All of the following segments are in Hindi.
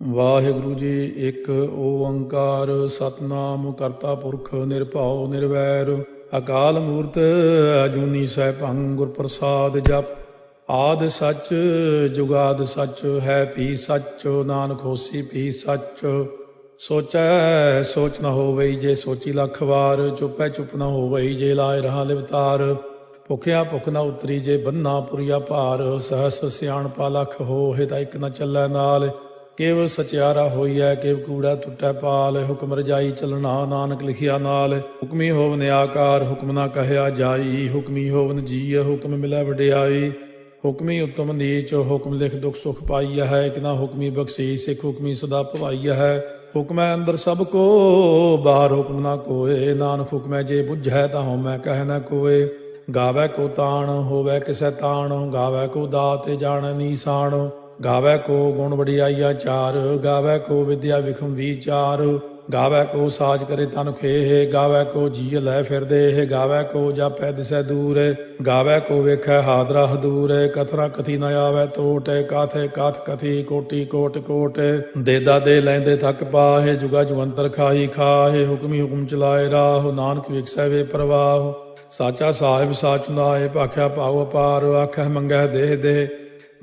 ਵਾਹਿਗੁਰੂ ਜੀ। ਇੱਕ ਓੰਕਾਰ ਸਤਨਾਮ ਕਰਤਾ ਪੁਰਖ ਨਿਰਭਉ ਨਿਰਵੈਰ ਅਕਾਲ ਮੂਰਤ ਅਜੂਨੀ ਸੈਭੰ ਗੁਰ ਪ੍ਰਸਾਦ ਜਪ। ਆਦਿ ਸੱਚ ਜੁਗਾਦ ਸੱਚ ਹੈ ਭੀ ਸੱਚ ਨਾਨਕ ਹੋਸੀ ਭੀ ਸੱਚ। ਸੋਚੈ ਸੋਚ ਨ ਹੋਵਈ ਜੇ ਸੋਚੀ ਲੱਖ ਵਾਰ। ਚੁੱਪੈ ਚੁੱਪ ਨ ਹੋਵਈ ਜੇ ਲਾਇ ਰਹਾ ਲਿਵਤਾਰ। ਭੁਖਿਆ ਭੁਖ ਨ ਉਤਰੀ ਜੇ ਬੰਨਾ ਪੁਰੀਆ ਭਾਰ। ਸਹਸ ਸਿਆਣਪਾ ਲਖ ਹੋਹਿ ਤਾਂ ਇੱਕ ਨ ਚੱਲੈ ਨਾਲ। ਕੇਵ ਸਚਿਆਰਾ ਹੋਈਐ ਕੇਵ ਕੂੜਾ ਟੁੱਟੈ ਪਾਲ। ਹੁਕਮ ਰਜਾਈ ਚੱਲਣਾ ਨਾਨਕ ਲਿਖਿਆ ਨਾਲ। ਹੁਕਮੀ ਹੋਵਨ ਆਕਾਰ ਹੁਕਮ ਨਾ ਕਹਿਆ ਜਾਈ। ਹੁਕਮੀ ਹੋਵਨ ਜੀਅ ਹੁਕਮ ਮਿਲੈ ਵਡਿਆਈ। ਹੁਕਮੀ ਉੱਤਮ ਨੀਚ ਹੁਕਮ ਲਿਖ ਦੁਖ ਸੁਖ ਪਾਈਆ ਹੈ। ਇੱਕ ਨਾ ਹੁਕਮੀ ਬਖਸ਼ੀਸ ਇੱਕ ਹੁਕਮੀ ਸਦਾ ਭਵਾਈਆ ਹੈ। ਹੁਕਮੈ ਅੰਦਰ ਸਭ ਕੋ ਬਾਹਰ ਹੁਕਮ ਨਾ ਕੋਏ। ਨਾਨਕ ਹੁਕਮੈ ਜੇ ਬੁਝੈ ਤਾਂ ਹਉਮੈ ਕਹਿ ਨ ਕੋਏ। ਗਾਵੈ ਕੋ ਤਾਣ ਹੋਵੈ ਕਿਸੈ ਤਾਣ। ਗਾਵੈ ਕੋ ਦਾਤ ਜਾਣੈ ਨੀਸਾਨ। ਗਾਵੈ ਕੋ ਗੁਣ ਵਡਿਆਈਆ ਚਾਰ। ਗਾਵੈ ਕੋ ਵਿਦਿਆ ਵਿਖਮ ਵੀਚਾਰ। ਗਾਵੈ ਕੋ ਸਾਜ ਕਰੇ ਤਨ ਖੇਹ। ਗਾਵੈ ਕੋ ਜੀਅ ਲੈ ਫਿਰਦੇ। ਗਾਵੈ ਕੋ ਜਾਪੈ ਦਿਸੈ ਦੂਰ। ਗਾਵੈ ਕੋ ਵੇਖੈ ਹਾਦਰਾ ਹਦੂਰ। ਕਥਨਾ ਕਥੀ ਨ ਆਵੈ ਟੋਟ। ਕਾਥੇ ਕਾਥ ਕਥੀ ਕੋਟੀ ਕੋਟ ਕੋਟ। ਦੇਦਾ ਦੇ ਲੈਂਦੇ ਥੱਕ ਪਾਹੇ। ਜੁਗਾ ਜੁਗੰਤਰ ਖਾਹੀ ਖਾਹੇ। ਹੁਕਮੀ ਹੁਕਮ ਚਲਾਏ ਰਾਹ। ਨਾਨਕ ਵਿਖਸੈ ਵੇ ਪ੍ਰਵਾਹ। ਸਾਚਾ ਸਾਹਿਬ ਸਾਚ ਨਾਏ ਭਾਖਿਆ ਭਾਉ ਅਪਾਰ। ਆਖੈ ਮੰਗੈ ਦੇਹ ਦੇਹ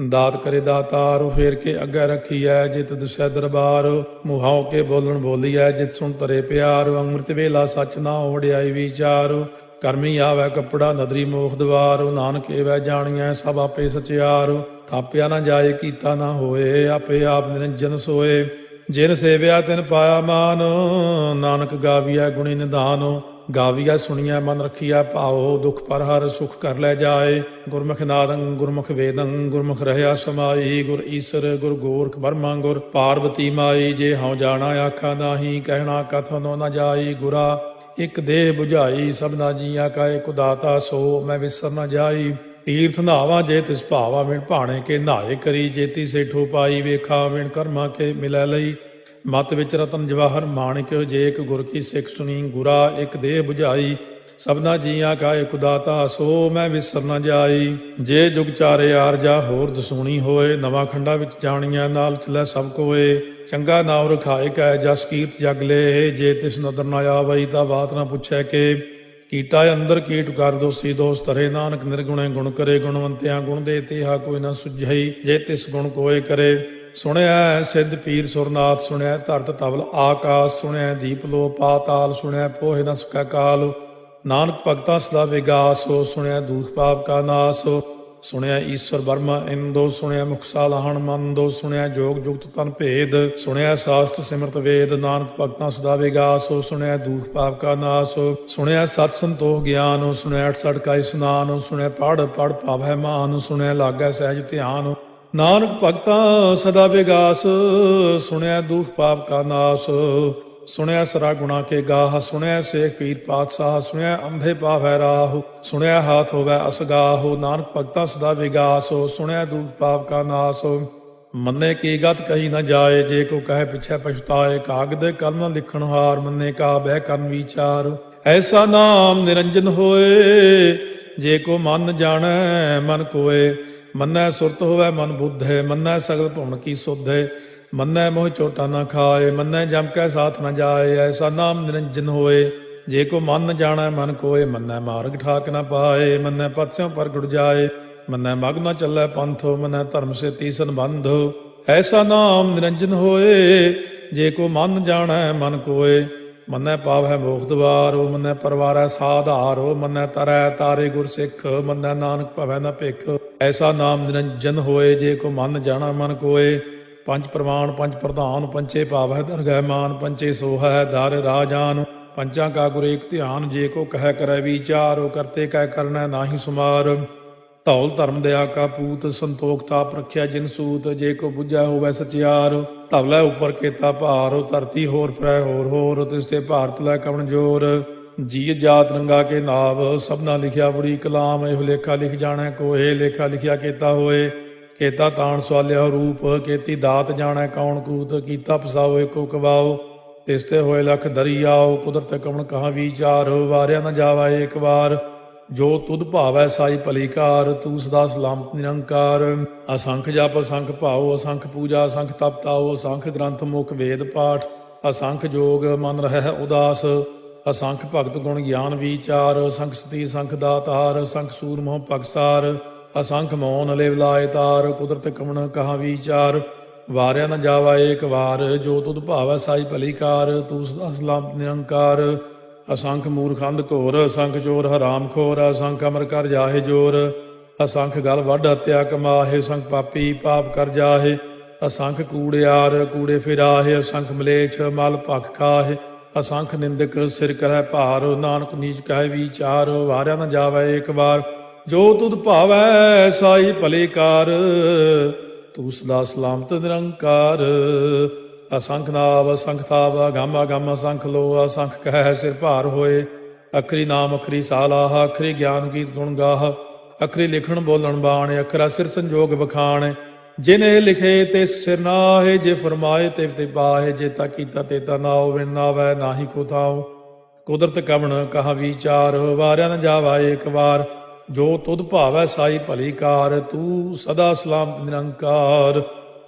ਦਾਤ ਕਰੇ ਦਾਤਾਰ। ਫੇਰ ਕੇ ਅੱਗੇ ਰੱਖੀਐ ਜਿਤ ਦਿਸੈ ਦਰਬਾਰ। ਮੁਹਾਉ ਕੇ ਬੋਲਣ ਬੋਲੀਐ ਜਿਤ ਸੁਣ ਤਰੇ ਪਿਆਰ। ਅੰਮ੍ਰਿਤ ਵੇਲਾ ਸੱਚ ਨਾ ਵਡਿਆਈ ਵਿਚਾਰ। ਕਰਮੀ ਆਵੈ ਕੱਪੜਾ ਨਦਰੀ ਮੋਖ ਦਵਾਰ। ਨਾਨਕ ਏਵੈ ਜਾਣੀਐ ਸਭ ਆਪੇ ਸਚਿਆਰ। ਥਾਪਿਆ ਨਾ ਜਾਏ ਕੀਤਾ ਨਾ ਹੋਏ। ਆਪੇ ਆਪ ਨਿਰੰਜਨ ਸੋਏ। ਜਿਨ ਸੇਵਿਆ ਤਿਨ ਪਾਇਆ ਮਾਨ। ਨਾਨਕ ਗਾਵੀਐ ਗੁਣੀ ਨਿਧਾਨ। ਗਾਵੀਐ ਸੁਣੀਐ ਮਨ ਰਖੀਐ ਭਾਉ। ਦੁਖ ਪਰ ਹਰ ਸੁਖ ਕਰ ਲੈ ਜਾਏ। ਗੁਰਮੁਖ ਨਾਦੰ ਗੁਰਮੁਖ ਵੇਦੰ ਗੁਰਮੁਖ ਰਹਿਆ ਸਮਾਈ। ਗੁਰ ਈਸਰ ਗੁਰ ਗੋਰਖ ਬਰਮਾ ਗੁਰ ਪਾਰਬਤੀ ਮਾਈ। ਜੇ ਹਉ ਜਾਣਾ ਆਖਾ ਨਾਹੀ ਕਹਿਣਾ ਕਥਨੋ ਨ ਜਾਈ। ਗੁਰਾ ਇੱਕ ਦੇਹ 부ਝਾਈ ਸਭਨਾ ਜੀਆਂ ਕਾ ਇੱਕ ਦਾਤਾ। ਸੋ ਮੈਂ ਵਿਸਰ ਨ ਜਾਈ। ਤੀਰਥ ਨਹਾਵਾ ਜੇ ਤਿਸ ਭਾਵਾ ਵਿਣ ਭਾਣੇ ਕੇ ਨਹਾਏ ਕਰੀ। ਜੇਤੀ ਸੇਠੋ ਪਾਈ ਵੇਖਾ ਵਿਣ ਕਰਮਾ ਕੇ ਮਿਲੈ ਲਈ। ਮਤ ਵਿੱਚ ਰਤਨ ਜਵਾਹਰ ਮਾਣਿਕ ਜੇ ਇੱਕ ਗੁਰ ਕੀ ਸਿੱਖ ਸੁਣੀ। ਗੁਰਾ ਇੱਕ ਦੇਹ 부ਝਾਈ ਸਭਨਾ ਜੀਆਂ ਕਾ ਇੱਕ ਦਾਤਾ। ਸੋ ਮੈਂ ਵਿਸਰ ਨ ਜਾਈ। ਜੇ ਜੁਗ ਚਾਰੇ ਆਰਜਾ ਹੋਰ ਦਸੂਣੀ ਹੋਏ। ਨਵਾਂ ਖੰਡਾ ਵਿੱਚ ਜਾਣੀਆਂ ਨਾਲ ਚਲੈ ਸਭ ਕੋਏ। ਚੰਗਾ ਨਾਉ ਰਖਾਏ ਕੈ ਜਸ ਕੀਰਤ ਜਗ ਲੇ। ਜੇ ਤਿਸ ਨਦਰ ਨ ਆਵਈ ਤਾਂ ਬਾਤ ਨਾ ਪੁੱਛੈ ਕੇ। ਕੀਟਾ ਅੰਦਰ ਕੀਟ ਕਰ ਦੋਸੀ ਦੋਸ ਧਰੇ। ਨਾਨਕ ਨਿਰਗੁਣੇ ਗੁਣ ਕਰੇ। ਗੁਣਵੰਤਿਆਂ ਗੁਣ ਦੇ ਤੇਹਾ ਕੋਈ ਨਾ ਸੁਝਈ। ਜੇ ਤਿਸ ਗੁਣ ਕੋਏ ਕਰੇ। ਸੁਣਿਆ ਸਿੱਧ ਪੀਰ ਸੁਰਨਾਥ। ਸੁਣਿਆ ਧਰਤ ਤਵਲ ਆਕਾਸ। ਸੁਣਿਆ ਦੀਪ ਲੋ ਪਾਤਾਲ। ਸੁਣਿਆ ਪੋਹਿ ਨ ਸਕੈ ਕਾਲ। ਨਾਨਕ ਭਗਤਾਂ ਸਦਾ ਵਿਗਾਸ। ਸੁਣਿਆ ਦੂਖ ਪਾਪ ਕਾ ਨਾਸ। ਸੁਣਿਆ ਈਸ਼ਵਰ ਬਰਮਾ ਇੰਦੋ। ਸੁਣਿਆ ਮੁਖ ਸਾਲਾਹਣ ਮੰਦੋ। ਸੁਣਿਆ ਜੋਗ ਜੁਗਤ ਤਨ ਭੇਦ। ਸੁਣਿਆ ਸਾਸਤ ਸਿਮਰਤ ਵੇਦ। ਨਾਨਕ ਭਗਤਾਂ ਸਦਾ ਵਿਗਾਸ। ਸੁਣਿਆ ਦੂਖ ਪਾਪ ਕਾ ਨਾਸ। ਸੁਣਿਆ ਸਤ ਸੰਤੋਖ ਗਿਆਨ। ਸੁਣਿਆ 68 ਕਾ ਇਸਨਾਨ। ਸੁਣਿਆ ਪੜ ਪੜ ਭਾਵੈ ਮਾਨ। ਸੁਣਿਆ ਲਾਗੈ ਸਹਿਜ ਧਿਆਨ। ਨਾਨਕ ਭਗਤਾਂ ਸਦਾ ਵਿਗਾਸ। ਸੁਣਿਆ ਦੁਖ ਪਾਪ ਕਾ ਨਾਸ। ਸੁਣਿਆ ਸਰਾ ਗੁਣਾ ਕੇ ਗਾਹ। ਸੁਣਿਆ ਸੇਖ ਪੀਰ ਪਾਤਸ਼ਾਹ। ਸੁਣਿਆ ਅੰਧੇ ਪਾਵੈ ਰਾਹ। ਸੁਣਿਆ ਹਾਥ ਹੋਵੈ ਅਸਗਾਹ। ਨਾਨਕ ਭਗਤਾਂ ਸਦਾ ਵਿਗਾਸ। ਸੁਣਿਆ ਦੁਖ ਪਾਪ ਕਾ ਨਾਸ। ਮੰਨੇ ਕੀ ਗਤ ਕਹੀ ਨ ਜਾਏ। ਜੇ ਕੋ ਕਹੇ ਪਿਛੈ ਪਛਤਾਏ। ਕਾਗਦ ਕਲਮ ਲਿਖਣ ਹਾਰ। ਮੰਨੇ ਕਾ ਬਹਿ ਕਰਨ ਵਿਚਾਰ। ਐਸਾ ਨਾਮ ਨਿਰੰਜਨ ਹੋਏ। ਜੇ ਕੋ ਮਨ ਜਾਣੈ ਮਨ ਕੋਏ। ਮੰਨੈ ਸੁਰਤ ਹੋਵੈ ਮਨ ਬੁੱਧੇ। ਮੰਨੈ ਸਗਲ ਭੁਵਨ ਕੀ ਸੁਧੇ। ਮੰਨੈ ਮੋਹ ਚੋਟਾ ਨ ਖਾਏ। ਮੰਨੈ ਜਮ ਕੈ ਸਾਥ ਨ ਜਾਏ। ਐਸਾ ਨਾਮ ਨਿਰੰਜਨ ਹੋਏ। ਜੇ ਕੋ ਮਨ ਜਾਣੈ ਮਨ ਕੋਏ। ਮੰਨੈ ਮਾਰਗ ਠਾਕ ਨ ਪਾਏ। ਮੰਨੈ ਪਥ ਸਿਉ ਪ੍ਰਗਟ ਜਾਏ। ਮੰਨੈ ਮਗ ਨ ਚੱਲੈ ਪੰਥ। ਮੰਨੈ ਧਰਮ ਸੇਤੀ ਸੰਬੰਧ। ਐਸਾ ਨਾਮ ਨਿਰੰਜਨ ਹੋਏ। ਜੇ ਕੋ ਮਨ ਜਾਣੈ ਮਨ ਕੋਏ। ਮੰਨੈ ਪਾਵੈ ਮੋਖ ਦਵਾਰੋ। ਮੰਨੈ ਪਰਵਾਰੈ ਸਾਧਾਰੋ। ਮੰਨੈ ਤਰੈ ਤਾਰੇ ਗੁਰ ਸਿੱਖ। ਮੰਨੈ ਨਾਨਕ ਭਵੈ ਨ ਭਿਖ। ਐਸਾ ਨਾਮ ਨਿਰੰਜਨ ਹੋਏ। ਜੇ ਕੋ ਮਨ ਜਾਣਾ ਮਨ ਕੋਏ। ਪੰਜ ਪ੍ਰਮਾਣ ਪੰਜ ਪ੍ਰਧਾਨ। ਪੰਚੇ ਭਾਵੈ ਦਰਗਹਿ ਮਾਨ। ਪੰਚੇ ਸੋਹੈ ਦਰ ਰਾਜਾਨ। ਪੰਚਾਂ ਕਾ ਗੁਰ ਏਕ ਧਿਆਨ। ਜੇ ਕੋ ਕਹਿ ਕਰੈ ਵਿਚਾਰ। ਕਰਤੇ ਕਹਿ ਕਰਨੈ ਨਾਹੀ ਸੁਮਾਰ। ਧੌਲ ਧਰਮ ਦਇਆ ਕਾ ਪੂਤ। ਸੰਤੋਖ ਤਾਪ ਰੱਖਿਆ ਜਿਨ ਸੂਤ। ਜੇ ਕੋ ਬੁੱਝੈ ਹੋਵੈ ਸਚਿਆਰ। ਧਵਲੇ ਉੱਪਰ ਕੇਤਾ ਭਾਰ। ਧਰਤੀ ਹੋਰ ਫਿਰੈ ਹੋਰ ਹੋਰ। ਤਿਸ ਤੇ ਭਾਰਤ ਲੈ ਕਵਣ ਜੋਰ। ਜੀ ਜਾਤ ਰੰਗਾ ਕੇ ਨਾਵ। ਸਭਨਾ ਲਿਖਿਆ ਬੜੀ ਕਲਾਮ। ਇਹੋ ਲੇਖਾ ਲਿਖ ਜਾਣੈ ਕੋਏ। ਲੇਖਾ ਲਿਖਿਆ ਕੇਤਾ ਹੋਏ। ਕੇਤਾ ਤਾਣ ਸਵਾਲਿਆ ਰੂਪ। ਕੇਤੀ ਦਾਤ ਜਾਣੈ ਕੌਣ ਕੂਤ। ਕੀਤਾ ਪਸਾਓ ਏਕੋ ਕਵਾਓ। ਤਿਸ ਤੇ ਹੋਏ ਲਖ ਦਰਿਆਓ। ਕੁਦਰਤ ਕਵਣ ਕਹਾ ਵਿਚਾਰ। ਵਾਰਿਆ ਨ ਜਾਵਾ ਏਕ ਵਾਰ। ਜੋ ਤੁਧ ਭਾਵੈ ਸਾਈ ਭਲੀ ਕਾਰ, ਤੂੰ ਸਦਾ ਸਲਾਮਤ ਨਿਰੰਕਾਰ। ਅਸੰਖ ਜਪ ਅਸੰਖ ਭਾਉ, ਅਸੰਖ ਪੂਜਾ ਅਸੰਖ ਤਪ ਤਾਉ, ਅਸੰਖ ਗ੍ਰੰਥ ਮੁਖ ਵੇਦ ਪਾਠ, ਅਸੰਖ ਜੋਗ ਮਨ ਰਹਿ ਉਦਾਸ। ਅਸੰਖ ਭਗਤ ਗੁਣ ਗਿਆਨ ਵਿਚਾਰ, ਅਸੰਖ ਸਤੀ ਅਸੰਖ ਦਾਤਾਰ, ਅਸੰਖ ਸੂਰ ਮੋਹ ਭਗਸਾਰ। ਅਸੰਖ ਮੌਨ ਲਿਵ ਲਾਇ ਤਾਰ, ਕੁਦਰਤ ਕਵਣ ਕਹਾ ਵਿਚਾਰ। ਵਾਰਿਆ ਨ ਜਾਵਾ ਏਕ ਵਾਰ, ਜੋ ਤੁਧ ਭਾਵੈ ਸਾਈ ਭਲੀ ਕਾਰ, ਤੂੰ ਸਦਾ ਸਲਾਮਤ ਨਿਰੰਕਾਰ। ਅਸੰਖ ਮੂਰਖੰਦ ਘੋਰ, ਅਸੰਖ ਚੋਰ ਹਰਾਮ ਖੋਰ, ਅਸੰਖ ਅਮਰ ਕਰ ਜਾਹੇ ਜੋਰ। ਅਸੰਖ ਗਲ ਵੱਢ ਹੱਤਿਆ ਕਮਾਹੇ, ਅਸੰਖ ਪਾਪੀ ਪਾਪ ਕਰ ਜਾਹੇ। ਅਸੰਖ ਕੂੜਿਆਰ ਕੂੜੇ ਫਿਰਾਹੇ, ਅਸੰਖ ਮਲੇਛ ਮਲ ਭਖ ਖਾਹੇ। ਅਸੰਖ ਨਿੰਦਕ ਸਿਰ ਕਰੈ ਭਾਰ, ਨਾਨਕ ਨੀਚ ਕਹਿ ਵਿਚਾਰ। ਵਾਰਿਆ ਨ ਜਾਵੈ ਏਕ ਵਾਰ, ਜੋ ਤੁਧ ਭਾਵੈ ਸਾਈ ਭਲੀ ਕਾਰ, ਤੂੰ ਸਦਾ ਸਲਾਮਤ ਨਿਰੰਕਾਰ। ਅਸੰਖ ਨਾਵ ਅਸੰਖ ਤਾਵ, ਅਗੰਮ ਅਗੰਮ ਅਸੰਖ ਲੋ, ਅਸੰਖ ਕਹਿ ਸਿਰ ਭਾਰ ਹੋਏ। ਅਖਰੀ ਨਾਮ ਅਖਰੀ ਸਾਲਾਹ, ਅਖਰੀ ਗਿਆਨ ਗੀਤ ਗੁਣ ਗਾਹ। ਅਖਰੀ ਲਿਖਣ ਬੋਲਣ ਬਾਣ, ਅਖਰਾ ਸਿਰ ਸੰਜੋਗ ਬਖਾਣ। ਜਿਨੇ ਲਿਖੇ ਤਿਸ ਸਿਰ ਨਾਹੇ, ਜੇ ਫਰਮਾਏ ਤਿਵ ਤੇ ਪਾਹੇ। ਜੇਤਾ ਕੀਤਾ ਤੇਤਾ ਨਾਉ, ਵਿਣ ਨਾਵੈ ਨਾਹੀ ਕੋ ਥਾਉ। ਕੁਦਰਤ ਕਵਣ ਕਹਾ ਵਿਚਾਰ, ਵਾਰਿਆ ਨ ਜਾਵਾ ਏਕ ਵਾਰ, ਜੋ ਤੁਧ ਭਾਵੈ ਸਾਈ ਭਲੀ ਕਾਰ, ਤੂੰ ਸਦਾ ਸਲਾਮਤ ਨਿਰੰਕਾਰ।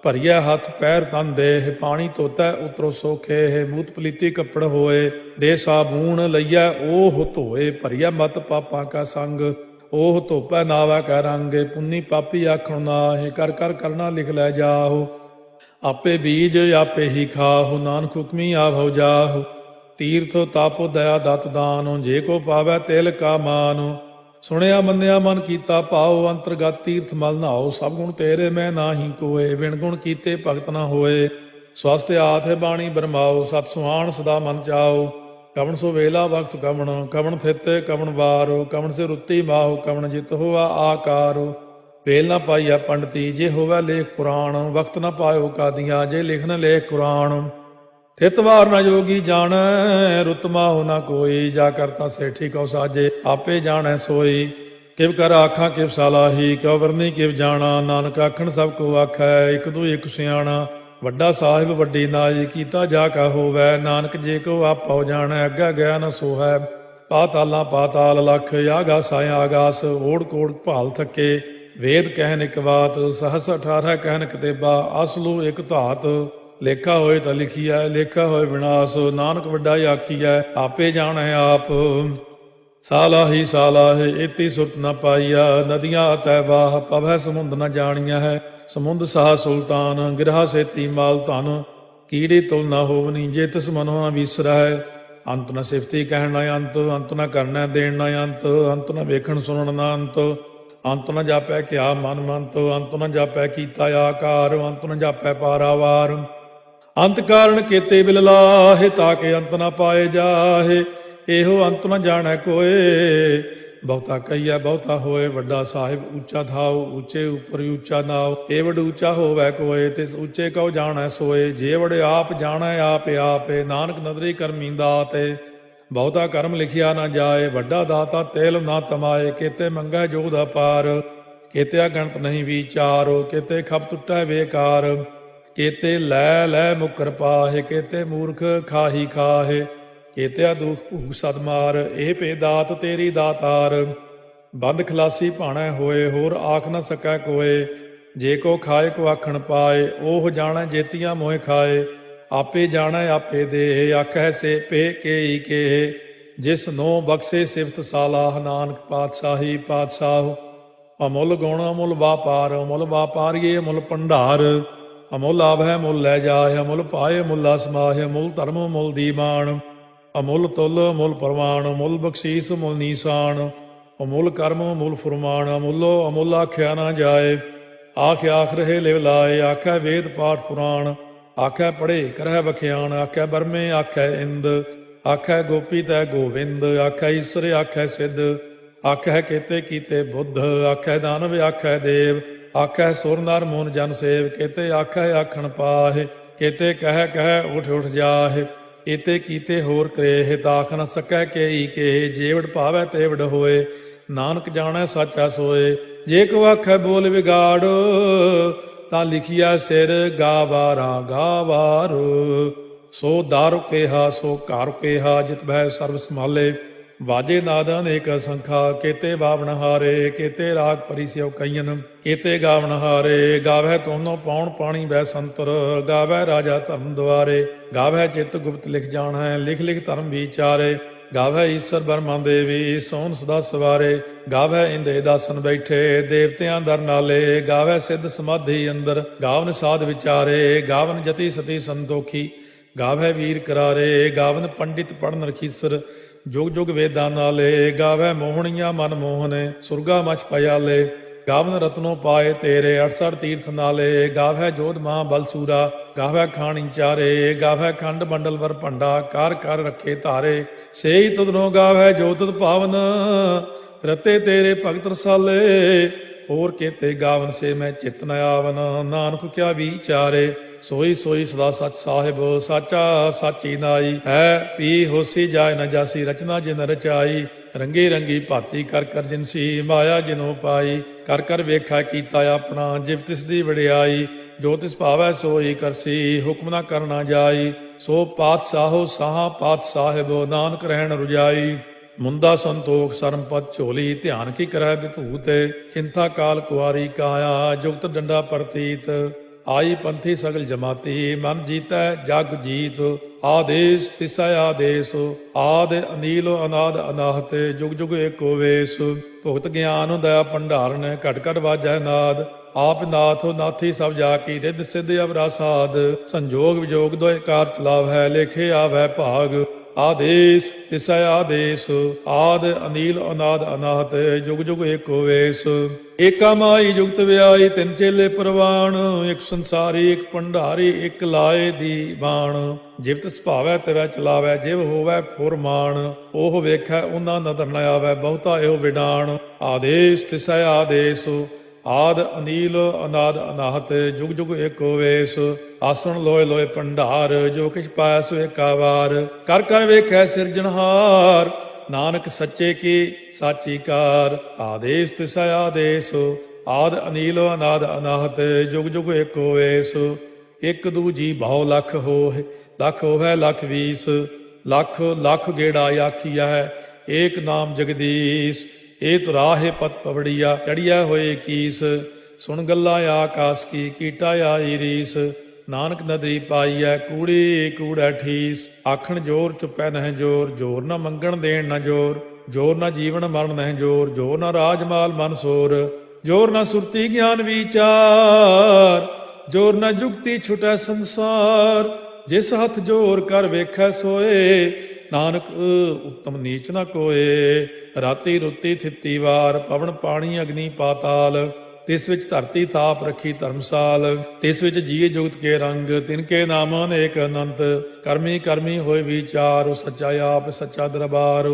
ਭਰੀਐ ਹੱਥ ਪੈਰ ਤਨ ਦੇਹ, ਪਾਣੀ ਧੋਤੈ ਉਤਰੋ ਸੋਖੇ। ਮੂਤ ਪਲੀਤੀ ਕੱਪੜ ਹੋਏ, ਦੇ ਸਾਬੂਣ ਲਈਐ ਓਹ ਧੋਏ। ਭਰੀਐ ਮਤ ਪਾਪਾਂ ਕਾ ਸੰਗ, ਓਹ ਧੋਪੈ ਨਾਵੈ ਕੈ ਰੰਗ। ਪੁੰਨੀ ਪਾਪੀ ਆਖਣ ਨਾਹਿ, ਕਰ ਕਰ ਕਰਨਾ ਲਿਖ ਲੈ ਜਾਹੋ। ਆਪੇ ਬੀਜ ਆਪੇ ਹੀ ਖਾਹੋ, ਨਾਨਕ ਹੁਕਮੀ ਆਭਉ ਜਾਹੋ। ਤੀਰਥ ਤਾਪੋ ਦਇਆ ਦਤ ਦਾਨੋ, ਜੇ ਕੋ ਪਾਵੈ ਤਿਲ ਕਾ ਮਾਨੋ। ਸੁਣਿਆ ਮੰਨਿਆ ਮਨ ਕੀਤਾ ਭਾਉ, ਅੰਤਰਗਤ ਤੀਰਥ ਮਲ ਨਹਾਉ। ਸਭ ਗੁਣ ਤੇਰੇ ਮੈਂ ਨਾਹੀ ਕੋਏ, ਬਿਨ ਗੁਣ ਕੀਤੇ ਭਗਤ ਨਾ ਹੋਏ। ਸਵਸਤ ਆਥ ਬਾਣੀ ਬਰਮਾਓ, ਸਤ ਸੁਹਾਣ ਸਦਾ ਮਨ ਚਾਓ। ਕਵਣ ਸੋ ਵੇਲਾ ਵਕਤ ਕਵਣ, ਕਵਣ ਥਿਤ ਕਵਣ ਵਾਰੋ। ਕਵਣ ਸੇ ਰੁੱਤੀ ਮਾਹੋ, ਕਵਣ ਜਿਤ ਹੋਵਾ ਆਕਾਰੋ। ਵੇਲ ਨਾ ਪਾਈਆ ਪੰਡਤੀ, ਜੇ ਹੋਵੈ ਲੇਖ ਪੁਰਾਣ। ਵਕਤ ਨਾ ਪਾਇਓ ਕਾਦੀਆਂ, ਜੇ ਲਿਖਨ ਲੇਖ ਕੁਰਾਨ। ਥਿਤ ਵਾਰ ਨਾ ਜੋਗੀ ਜਾਣੈ, ਰੁੱਤ ਮਾਹੁ ਨਾ ਕੋਈ। ਜਾ ਕਰਤਾ ਸੇਠੀ ਕਉ ਸਾਜੇ, ਆਪੇ ਜਾਣੈ ਸੋਈ। ਕਿਵ ਕਰ ਆਖਾਂ ਕਿਵ ਸਾਲਾਹੀ, ਕਿਉ ਵਰਨੀ ਕਿਵ ਜਾਣਾ। ਨਾਨਕ ਆਖਣ ਸਭ ਕੋ ਆਖੈ, ਇਕ ਦੂ ਇਕ ਸਿਆਣਾ। ਵੱਡਾ ਸਾਹਿਬ ਵੱਡੀ ਨਾਈ, ਕੀਤਾ ਜਾ ਕਾ ਹੋਵੈ। ਨਾਨਕ ਜੇ ਕੋ ਆਪਉ ਜਾਣੈ, ਅੱਗਾ ਗਿਆ ਨ ਸੋਹੈ। ਪਾਤਾਲਾਂ ਪਾਤਾਲ ਲਖ, ਆਗਾਸਾਂ ਆਗਾਸ। ਓੜ ਕੋੜ ਭਾਲ ਥੱਕੇ, ਵੇਦ ਕਹਿਨ ਇਕ ਬਾਤ। ਸਹਸ 18 ਕਹਿਨ ਕਤੇਬਾ, ਅਸਲੂ ਇਕ ਧਾਤ। ਲੇਖਾ ਹੋਏ ਤਾਂ ਲਿਖੀਐ, ਲੇਖਾ ਹੋਏ ਵਿਨਾਸ਼। ਨਾਨਕ ਵੱਡਾ ਆਖੀਐ, ਆਪੇ ਜਾਣੈ ਆਪ। ਸਾਲਾਹੀ ਸਾਲਾਹੇ, ਏਤੀ ਸੁਰਤ ਨ ਪਾਈਆ। ਨਦੀਆਂ ਅਤੈ ਬਾਹ, ਪਵੈ ਸਮੁੰਦ ਨ ਜਾਣੀਆ ਹੈ। ਸਮੁੰਦ ਸਾਹ ਸੁਲਤਾਨ, ਗਿਰਹਾ ਸੇਤੀ ਮਾਲ ਧਨ। ਕੀੜੀ ਤੁਲ ਨ ਹੋਵਨੀ, ਜੇ ਤਿਸ ਮਨੋ ਨ ਵਿਸਰੈ। ਅੰਤ ਨ ਸਿਫਤੀ ਕਹਿਣ ਨ ਅੰਤ, ਅੰਤ ਨ ਕਰਨੈ ਦੇਣ ਨ ਅੰਤ। ਅੰਤ ਨ ਵੇਖਣ ਸੁਣਨ ਨ ਅੰਤ, ਅੰਤ ਨ ਜਾਪੈ ਕਿਆ ਮਨ ਮੰਤ। ਅੰਤ ਨ ਜਾਪੈ ਕੀਤਾ ਆਕਾਰ, ਅੰਤ ਨ ਜਾਪੈ ਪਾਰਾਵਾਰ। ਅੰਤ ਕਾਰਨ ਕੇਤੇ ਬਿਲ ਲਾਹੇ, ਤਾਕੇ ਅੰਤ ਨ ਪਾਏ ਜਾਹੇ। ਇਹੋ ਅੰਤ ਨ ਜਾਣੈ ਕੋਏ, ਬਹੁਤਾ ਕਹੀਐ ਬਹੁਤਾ ਹੋਏ। ਵੱਡਾ ਸਾਹਿਬ ਉੱਚਾ ਥਾਉ, ਉੱਚੇ ਉੱਪਰ ਉੱਚਾ ਨਾਉ। ਏ ਵਡ ਉੱਚਾ ਹੋਵੈ ਕੋਏ, ਤਿਸ ਉੱਚੇ ਕਉ ਜਾਣੈ ਸੋਏ। ਜੇ ਵਡ ਆਪ ਜਾਣੈ ਆਪੇ ਆਪੇ, ਨਾਨਕ ਨਦਰੀ ਕਰਮੀ ਦਾਤੇ। ਬਹੁਤਾ ਕਰਮ ਲਿਖਿਆ ਨਾ ਜਾਏ, ਵੱਡਾ ਦਾਤਾ ਤੇਲ ਨਾ ਤਮਾਏ। ਕੇਤੇ ਮੰਗੈ ਜੋਗ ਅਪਾਰ, ਕੇਤੇ ਅਗਣਤ ਨਹੀਂ ਵਿਚਾਰੋ। ਕੇਤੇ ਖਪ ਟੁੱਟੈ ਬੇਕਾਰ, ਕੇਤੇ ਲੈ ਲੈ ਮੁਕਰ ਪਾਹੇ। ਕੇਤੇ ਮੂਰਖ ਖਾਹੀ ਖਾਹੇ, ਕੇਤਿਆ ਦੁਖ ਭੂਖ ਸਦ ਮਾਰ। ਇਹ ਭੇ ਦਾਤ ਤੇਰੀ ਦਾਤਾਰ, ਬੰਦ ਖਲਾਸੀ ਭਾਣੈ ਹੋਏ। ਹੋਰ ਆਖ ਨ ਸਕੈ ਕੋਏ, ਜੇ ਕੋ ਖਾਏ ਕੋ ਆਖਣ ਪਾਏ। ਉਹ ਜਾਣੈ ਜੇਤੀਆਂ ਮੋਹਿ ਖਾਏ, ਆਪੇ ਜਾਣੈ ਆਪੇ ਦੇ। ਆਖੈ ਸੇ ਪੇ ਕੇਈ ਕੇ, ਜਿਸ ਨੋ ਬਖਸ਼ੇ ਸਿਫਤ ਸਾਲਾਹ। ਨਾਨਕ ਪਾਤਸ਼ਾਹੀ ਪਾਤਸ਼ਾਹ, ਅਮੁੱਲ ਗੁਣ ਅਮੁੱਲ ਵਾਪਾਰ। ਅਮੁੱਲ ਵਾਪਾਰੀਏ ਅਮੁੱਲ ਭੰਡਾਰ, ਅਮੁੱਲ ਆਭੈ ਮੁੱਲ ਲੈ ਜਾਏ। ਅਮੁੱਲ ਪਾਏ ਮੁੱਲਾ ਸਮਾਹੇ, ਅਮੁੱਲ ਧਰਮ ਮੁੱਲ ਦੀਵਾਨ। ਅਮੁੱਲ ਤੁਲ ਅਮੁੱਲ ਪ੍ਰਵਾਨ, ਅਮੁੱਲ ਬਖਸ਼ੀਸ ਅਮੁੱਲ ਨੀਸਾਨ। ਅਮੁੱਲ ਕਰਮ ਅਮੁੱਲ ਫੁਰਮਾਨ, ਅਮੁੱਲੋ ਅਮੁੱਲ ਆਖਿਆ ਨਾ ਜਾਏ। ਆਖ ਆਖ ਰਹੇ ਲਿਵ ਲਾਏ, ਆਖੈ ਵੇਦ ਪਾਠ ਪੁਰਾਣ। ਆਖੈ ਪੜ੍ਹੇ ਕਰਹਿ ਬਖਿਆਣ, ਆਖੈ ਬਰਮੇ ਆਖੈ ਇੰਦ। ਆਖੈ ਗੋਪੀ ਤੈ ਗੋਵਿੰਦ, ਆਖੈ ਈਸਰ ਆਖੈ ਸਿੱਧ। ਆਖੈ ਕੇਤੇ ਕੀਤੇ ਬੁੱਧ, ਆਖੈ ਦਾਨਵ ਆਖੈ ਦੇਵ। ਆਖੈ ਸੁਰ ਨਰ ਮੂਨ ਜਨ ਸੇਵ, ਕੇਤੇ ਆਖੈ ਆਖਣ ਪਾਹੇ। ਕੇਤੇ ਕਹਿ ਕਹਿ ਉਠ ਉਠ ਜਾਹੇ, ਏਤੇ ਕੀਤੇ ਹੋਰ ਕਰੇਹ। ਤਾਖ ਨ ਸਕੈ ਕੇਈ ਕੇ, ਜੇਵੜ ਭਾਵੈ ਤੇਵੜ ਹੋਏ। ਨਾਨਕ ਜਾਣੈ ਸਾਚਾ ਸੋਏ, ਜੇ ਕੋ ਆਖੈ ਬੋਲ ਵਿਗਾੜ। ਤਾਂ ਲਿਖਿਆ ਸਿਰ ਗਾਵਾਰਾ ਗਾਵਾਰ। ਸੋ ਦਾਰੂ ਕੇਹਾ ਸੋ ਘਰ ਕੇਹਾ, ਜਿਤ ਭੈ ਸਰਬ ਸੰਭਾਲੇ। ਵਾਜੇ ਨਾਦ ਅਨੇਕ ਸੰਖਾ ਕੀਤੇ ਬਾਵਨ ਹਾਰੇ ਕੀਤੇ ਰਾਗ ਪਰੀ ਸਿਉ ਕਈਨ ਕੀਤੇ ਗਾਵਨ ਹਾਰੇ ਗਾਵੈ ਤੋਨੋ ਪੌਣ ਪਾਣੀ ਬੈ ਸੰਤਰ ਗਾਵੈ ਰਾਜਾ ਧਰਮ ਦੁਆਰੇ ਗਾਵੈ ਚਿਤ ਗੁਪਤ ਲਿਖ ਜਾਣੈ ਲਿਖ ਲਿਖ ਧਰਮ ਵਿਚਾਰੇ ਗਾਵੈ ਈਸ਼ਰ ਬਰਮਾ ਦੇਵੀ ਸੋਨ ਸਦਾ ਸਵਾਰੇ ਗਾਵੈ ਇੰਦੇ ਦਾਸਨ ਬੈਠੇ ਦੇਵਤਿਆਂ ਦਰ ਨਾਲੇ ਗਾਵੈ ਸਿੱਧ ਸਮਾਧੀ ਅੰਦਰ ਗਾਵਨ ਸਾਧ ਵਿਚਾਰੇ ਗਾਵਨ ਜਤੀ ਸਤੀ ਸੰਤੋਖੀ ਗਾਵੈ ਵੀਰ ਕਰਾਰੇ ਗਾਵਨ ਪੰਡਿਤ ਪੜਨ ਰਖੀਸਰ ਜੁਗ ਜੁਗ ਵੇਦਾਂ ਨਾਲੇ ਗਾਵੈ ਮੋਹਣੀਆਂ ਮਨ ਮੋਹਨੇ ਸੁਰਗਾ ਮਛ ਪਿਆਲੇ ਗਾਵਨ ਰਤਨੋ ਪਾਏ ਤੇਰੇ 68 ਤੀਰਥ ਨਾਲੇ ਗਾਵੈ ਜੋਧ ਮਹਾ ਬਲਸੂਰਾ ਗਾਵੈ ਖਾਣੀ ਚਾਰੇ ਗਾਵੈ ਖੰਡ ਮੰਡਲ ਵਰ ਭੰਡਾ ਕਰ ਕਰ ਰੱਖੇ ਧਾਰੇ ਸੇਈ ਤੁਧਨੋ ਗਾਵੈ ਜੋ ਤੁਧ ਭਾਵਨ ਰਤੇ ਤੇਰੇ ਭਗਤ ਰਸਾਲੇ ਹੋਰ ਕੇਤੇ ਗਾਵਨ ਸੇ ਮੈਂ ਚਿਤ ਨ ਆਵਨ ਨਾਨਕ ਕਿਆ ਵਿਚਾਰੇ ਸੋਈ ਸੋਈ ਸਦਾ ਸਚ ਸਾਹਿਬ ਸਾਚਾ ਸਾਚੀ ਨਾਈ ਹੈ ਪੀ ਹੋਸੀ ਜਾਏ ਨ ਜਾਸੀ ਰਚਨਾ ਜਿਨ ਰਚਾਈ ਰੰਗੀ ਰੰਗੀ ਭਾਤੀ ਕਰ ਕਰ ਜਿਨਸੀ ਮਾਇਆ ਜਿਨੋ ਪਾਈ ਕਰ ਕਰ ਵੇਖਾ ਕੀਤਾ ਆਪਣਾ ਜਿਵ ਤਿਸ ਦੀ ਵਡਿਆਈ ਜੋ ਤਿਸ ਭਾਵੈ ਸੋਈ ਕਰਸੀ ਹੁਕਮ ਨਾ ਕਰਨਾ ਜਾਈ ਸੋ ਪਾਤਸ਼ਾਹੋ ਸਾਹਾ ਪਾਤ ਸਾਹਿਬ ਨਾਨਕ ਰਹਿਣ ਰੁਜਾਈ ਮੁੰਦਾ ਸੰਤੋਖ ਸਰਮਪਤ ਝੋਲੀ ਧਿਆਨ ਕੀ ਕਰੈ ਵਿਭੂਤ ਚਿੰਤਾ ਕਾਲ ਕੁਆਰੀ ਕਾਇਆ ਜੁਗਤ ਡੰਡਾ ਪ੍ਰਤੀਤ ਆਈ ਪੰਥੀ ਸਗਲ ਜਮਾਤੀ ਮਨ ਜੀਤੈ ਜਗ ਜੀਤ ਆਦੇਸ਼ ਤਿਸੈ ਆਦੇਸ਼ ਆਦ ਅਨੀਲ ਅਨਾਦ ਅਨਾਹਤ ਜੁਗ ਜੁਗ ਏਕੋ ਵੇਸ ਭੁਗਤ ਗਿਆਨ ਦਇਆ ਭੰਡਾਰਨ ਘਟ ਘਟ ਵਾਜੈ ਨਾਦ ਆਪ ਨਾਥ ਨਾਥੀ ਸਭ ਜਾ ਕੀ ਰਿੱਧ ਸਿੱਧ ਅਵਰਾ ਸਾਧ ਸੰਜੋਗ ਵਿਜੋਗ ਦੋਇ ਕਾਰ ਚਲਾਵ ਹੈ ਲੇਖੇ ਆਵੈ ਭਾਗ ਆਦੇਸ਼ ਤਿਸੈ ਆਦੇਸ਼ ਆਦ ਅਨੀਲ ਅਨਾਦ ਅਨਾਹਤ ਜੁਗ ਜੁਗ ਏਕੋ ਵੇਸ ਏਕਾ ਮਾਈ ਜੁਗਤ ਵਿਆਈ ਤਿੰਨ ਚੇਲੇ ਪ੍ਰਵਾਨ ਇੱਕ ਸੰਸਾਰੀ ਇੱਕ ਭੰਡਾਰੀ ਇੱਕ ਲਾਏ ਦੀ ਬਾਣ ਜਿਵ ਤਿਸ ਭਾਵੈ ਤਿਵੈ ਚਲਾਵੈ ਜਿਵ ਹੋਵੈ ਫੁਰਮਾਨ ਉਹ ਵੇਖੈ ਉਹਨਾਂ ਨਦਰ ਨ ਆਵੈ ਬਹੁਤਾ ਇਹੋ ਵਿਡਾਣ ਆਦੇਸ਼ ਤਿਸੈ ਆਦੇਸ਼ ਆਦ ਅਨੀਲ ਅਨਾਦ ਅਨਾਹਤ ਜੁਗ ਜੁਗ ਏਕੋ ਵੇਸ ਆਸਣ ਲੋਏ ਲੋਏ ਭੰਡਾਰ ਜੋ ਕਿਛ ਪਾਇਆ ਸੋ ਏਕਾ ਵਾਰ ਕਰ ਕਰ ਵੇਖੈ ਸਿਰਜਣਹਾਰ ਨਾਨਕ ਸੱਚੇ ਕੀ ਸਾਚੀ ਕਾਰ ਆਦੇਸ਼ ਤਿਸੈ ਆਦੇਸ਼ ਆਦ ਅਨੀਲ ਅਨਾਦ ਅਨਾਹਤ ਜੁਗ ਜੁਗ ਏਕੋ ਵੇਸ ਇੱਕ ਦੂਜੀ ਬਹੁ ਲੱਖ ਹੋਏ ਲੱਖ ਹੋਵੇ ਲੱਖ 20 ਲੱਖ ਲੱਖ ਗੇੜਾ ਆਖੀਆ ਹੈ ਏਕ ਨਾਮ ਜਗਦੀਸ਼ ਇਹ ਤੁਰਾਹੇ ਪਤ ਪਵੜੀਆ ਚੜੀਆ ਹੋਏ ਕੀਸ ਸੁਣ ਗੱਲਾਂ ਆਕਾਸ ਕੀ ਕੀਟਾ ਆਈ ਰੀਸ ਨਾਨਕ ਨਦਰੀ ਪਾਈਐ ਕੂੜੀ ਕੂੜਾ ਠੀਸ ਆਖਣ ਜੋਰ ਚੁੱਪੈ ਨਹਿ ਜੋਰ ਜੋਰ ਨਾ ਮੰਗਣ ਦੇਣ ਨਾ ਜੋਰ ਜੋਰ ਨਾ ਜੀਵਨ ਮਰਨ ਨਹਿ ਜੋਰ ਜੋਰ ਨਾ ਰਾਜਮਾਲ ਮਨ ਸੋਰ ਜੋਰ ਨਾ ਸੁਰਤੀ ਗਿਆਨ ਵਿਚਾਰ ਜੋਰ ਨਾ ਜੁਗਤੀ ਛੁਟੈ ਸੰਸਾਰ ਜਿਸ ਹੱਥ ਜੋਰ ਕਰ ਵੇਖੈ ਸੋਏ ਨਾਨਕ ਉੱਤਮ ਨੀਚ ਨਾ ਕੋਏ ਰਾਤੀ ਰੁੱਤੀ ਥਿੱਤੀ ਵਾਰ ਪਵਨ ਪਾਣੀ ਅਗਨੀ ਪਾਤਾਲ ਤਿਸ ਵਿੱਚ ਧਰਤੀ ਥਾਪ ਰੱਖੀ ਧਰਮਸਾਲ ਤਿਸ ਵਿੱਚ ਜੀਏ ਜੁਗਤ ਕੇ ਰੰਗ ਤਿਨ ਕੇ ਨਾਮ ਅਨੇਕ ਅਨੰਤ ਕਰਮੀ ਕਰਮੀ ਹੋਏ ਵਿਚਾਰ ਸੱਚਾ ਆਪ ਸੱਚਾ ਦਰਬਾਰ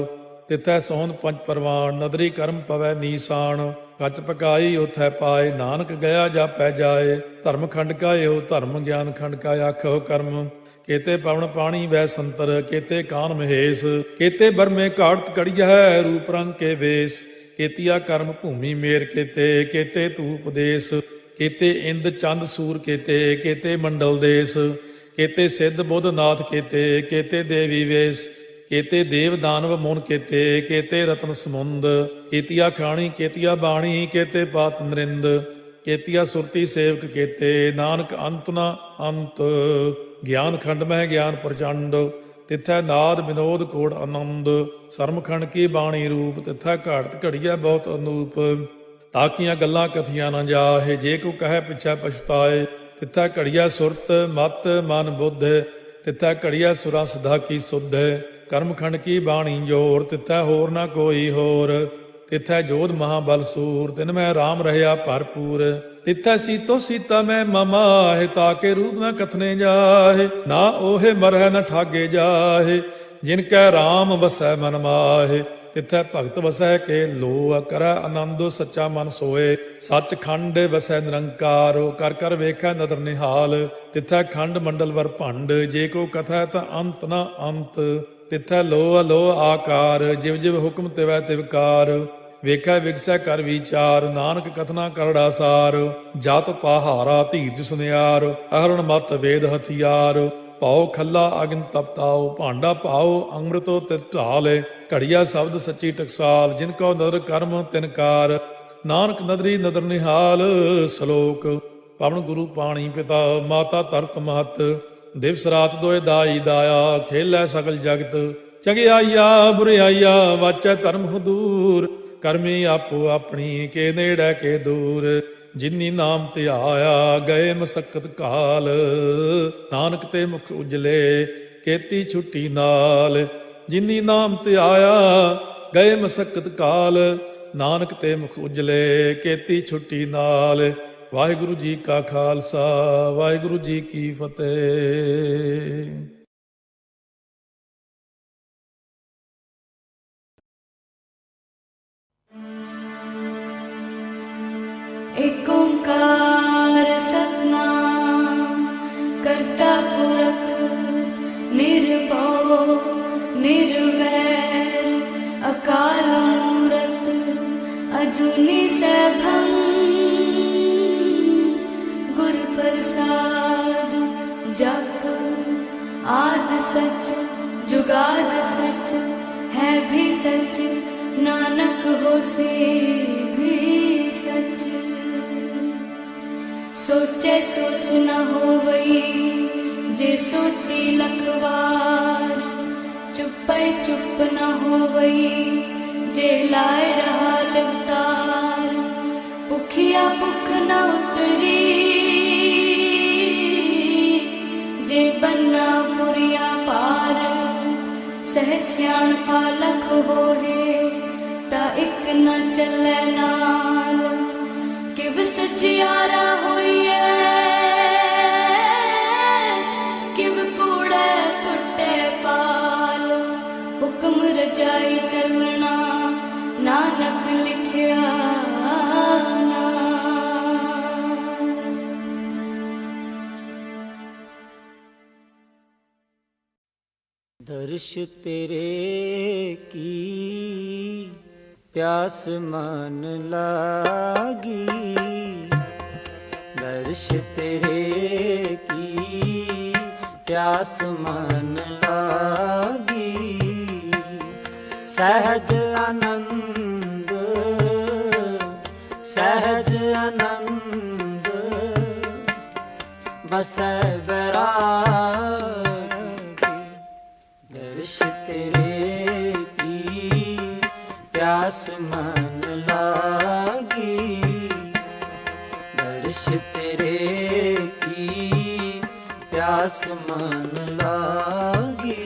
ਤਿਥੈ ਸੋਹਣ ਪੰਜ ਪਰਵਾਨ ਨਦਰੀ ਕਰਮ ਪਵੈ ਨੀਸਾਨ ਕੱਚ ਪਕਾਈ ਉਥੈ ਪਾਏ ਨਾਨਕ ਗਿਆ ਜਾਪੈ ਜਾਏ ਧਰਮ ਖੰਡ ਕਾ ਇਹੋ ਧਰਮ ਗਿਆਨ ਖੰਡ ਕਾ ਆਖੋ ਕਰਮ केते पवन पाणी वै संतर केते कान महेश केते बरमे घाट कड़िया है रूप रंग के वेश केतिया कर्म भूमि मेर केते केते तू उपदेश केते इंद चंद सूर केते केते मंडल देश केते सिद्ध बुध नाथ केते केते देवी वेश केते देव दानव मुन केते केते रतन समुंद केतिया खाणी केतिया बाणी केते पात नरिंद केतिया सुरती सेवक केते नानक अंत न अंत ਗਿਆਨ ਖੰਡ ਮਹਿ ਗਿਆਨ ਪ੍ਰਚੰਡ ਤਿੱਥੈ ਨਾਦ ਵਿਨੋਦ ਕੋੜ ਆਨੰਦ ਸਰਮਖੰਡ ਕੀ ਬਾਣੀ ਰੂਪ ਤਿੱਥੈ ਘਾੜਤ ਘੜੀਐ ਬਹੁਤ ਅਨੂਪ ਤਾਕੀਆਂ ਗੱਲਾਂ ਕਥੀਆਂ ਨਾ ਜਾਹੇ ਜੇ ਕੋ ਕਹੈ ਪਿਛੈ ਪਛਤਾਏ ਤਿੱਥੈ ਘੜੀਐ ਸੁਰਤ ਮਤ ਮਨ ਬੁੱਧ ਤਿੱਥੈ ਘੜੀਐ ਸੁਰਾ ਸਦਾ ਕੀ ਸੁਧ ਕਰਮਖੰਡ ਕੀ ਬਾਣੀ ਜੋਰ ਤਿੱਥੈ ਹੋਰ ਨਾ ਕੋਈ ਹੋਰ ਤਿੱਥੈ ਜੋਧ ਮਹਾਬਲ ਸੂਰ ਤਿਨ ਮੈਂ ਰਾਮ ਰਹਿਆ ਭਰਪੂਰ ਤਿੱਥੈ ਸੀਤੋ ਸੀਤਾ ਮੈਂ ਮਮਾਹਿ ਤਾਕੇ ਰੂਪ ਨ ਕਥਨੇ ਜਾਹੇ ਨਾ ਓਹੇ ਮਰਹਿ ਨ ਠਾਗੇ ਜਾਹੇ ਜਿਨ ਕੈ ਰਾਮ ਵਸੈ ਮਨ ਮਾਹੇ ਤਿੱਥੈ ਭਗਤ ਵਸੈ ਕੇ ਲੋ ਕਰੈ ਆਨੰਦੋ ਸੱਚਾ ਮਨ ਸੋਏ ਸੱਚ ਖੰਡ ਵਸੈ ਨਿਰੰਕਾਰ ਕਰ ਕਰ ਵੇਖੈ ਨਦਰ ਨਿਹਾਲ ਤਿੱਥੈ ਖੰਡ ਮੰਡਲ ਵਰ ਭੰਡ ਜੇ ਕੋ ਕਥੈ ਤਾਂ ਅੰਤ ਨ ਅੰਤ ਤਿੱਥੈ ਲੋ ਅਲੋ ਆਕਾਰ ਜਿਵ ਜਿਵ ਹੁਕਮ ਤਿਵੈ ਤਿਵਕਾਰ ਵੇਖੈ ਵਿਗਸੈ ਕਰ ਵਿਚਾਰ ਨਾਨਕ ਕਥਨਾ ਕਰੜਾ ਸਾਰ ਜਤ ਪਹਾਰਾ ਧੀਰਜ ਸੁਨਿਆਰ ਅਹਰਣ ਮਤ ਵੇਦ ਹਥਿਆਰ ਪਾਓ ਖੱਲਾ ਅਗਨ ਤਪਤਾਓ, ਭਾਂਡਾ ਪਾਓ ਅੰਮ੍ਰਿਤੋ ਤਿਤ ਢਾਲ। ਘੜੀਆ ਸ਼ਬਦ ਸੱਚੀ ਟਕਸਾਲ, ਜਿਨ ਕੋ ਨਦਰ ਕਰਮ ਤਿਨਕਾਰ। ਨਾਨਕ ਨਦਰੀ ਨਦਰ ਨਿਹਾਲ। ਸ਼ਲੋਕ। ਪਵਨ ਗੁਰੂ ਪਾਣੀ ਪਿਤਾ, ਮਾਤਾ ਧਰਤ ਮਹਤ। ਦਿਵਸ ਰਾਤ ਦੋਇ ਦਾਈ ਦਾਇਆ, ਖੇਲੈ ਸਗਲ ਜਗਤ। ਚੰਗਿਆਈਆ ਬੁਰਿਆਈਆ, ਵਾਚੈ ਧਰਮ ਹਦੂਰ। ਕਰਮੀ ਆਪੋ ਆਪਣੀ, ਕੇ ਨੇੜੇ ਕੇ ਦੂਰ। ਜਿਨੀ ਨਾਮ ਧਿਆਇਆ, ਗਏ ਮਸਕਤ ਕਾਲ। ਨਾਨਕ ਤੇ ਮੁਖ ਉਜਲੇ, ਕੀਤੀ ਛੁੱਟੀ ਨਾਲ। ਜਿਨੀ ਨਾਮ ਧਿਆਇਆ, ਗਏ ਮਸਕਤ ਕਾਲ। ਨਾਨਕ ਤੇ ਮੁਖ ਉਜਲੇ, ਕੀਤੀ ਛੁੱਟੀ ਨਾਲ। ਵਾਹਿਗੁਰੂ ਜੀ ਕਾ ਖਾਲਸਾ, ਵਾਹਿਗੁਰੂ ਜੀ ਕੀ ਫਤਿਹ। ਏਕ ਓੰਕਾਰ ਸਤਿਨਾਮ ਕਰਤਾ ਪੁਰਖ ਨਿਰਭਉ ਨਿਰਵੈਰ ਅਕਾਲ ਮੂਰਤ ਅਜੂਨੀ ਸੈਭੰ ਗੁਰ ਪ੍ਰਸਾਦ ਜਪ ਆਦ ਸਚ ਜੁਗਾਦ ਸਚ ਹੈ ਵੀ ਸਚ ਨਾਨਕ ਹੋਸੀ ਵੀ ਸਚ। सोचे सोच न होवई जे सोची लखवार। चुपै चुप न होवई जे लाए रहा लिवतार। भुखिया भुख न उतरी जे बन्ना पुरिया पार। सह सियाण पालख होए ता इक न चलै नाल। किव सचियारा होइए किव कूड़े टुटे पाल। हुक्म रजाई चलना नानक लिखिया दर्श तेरे की प्यास मन लागी। दर्श तेरे की प्यास मन लागी। सहज आनंद सहज आनंद बसै बैरागी। दर्श तेरे की प्यास मन लागी। दर्श तेरे की प्यास मन लागी।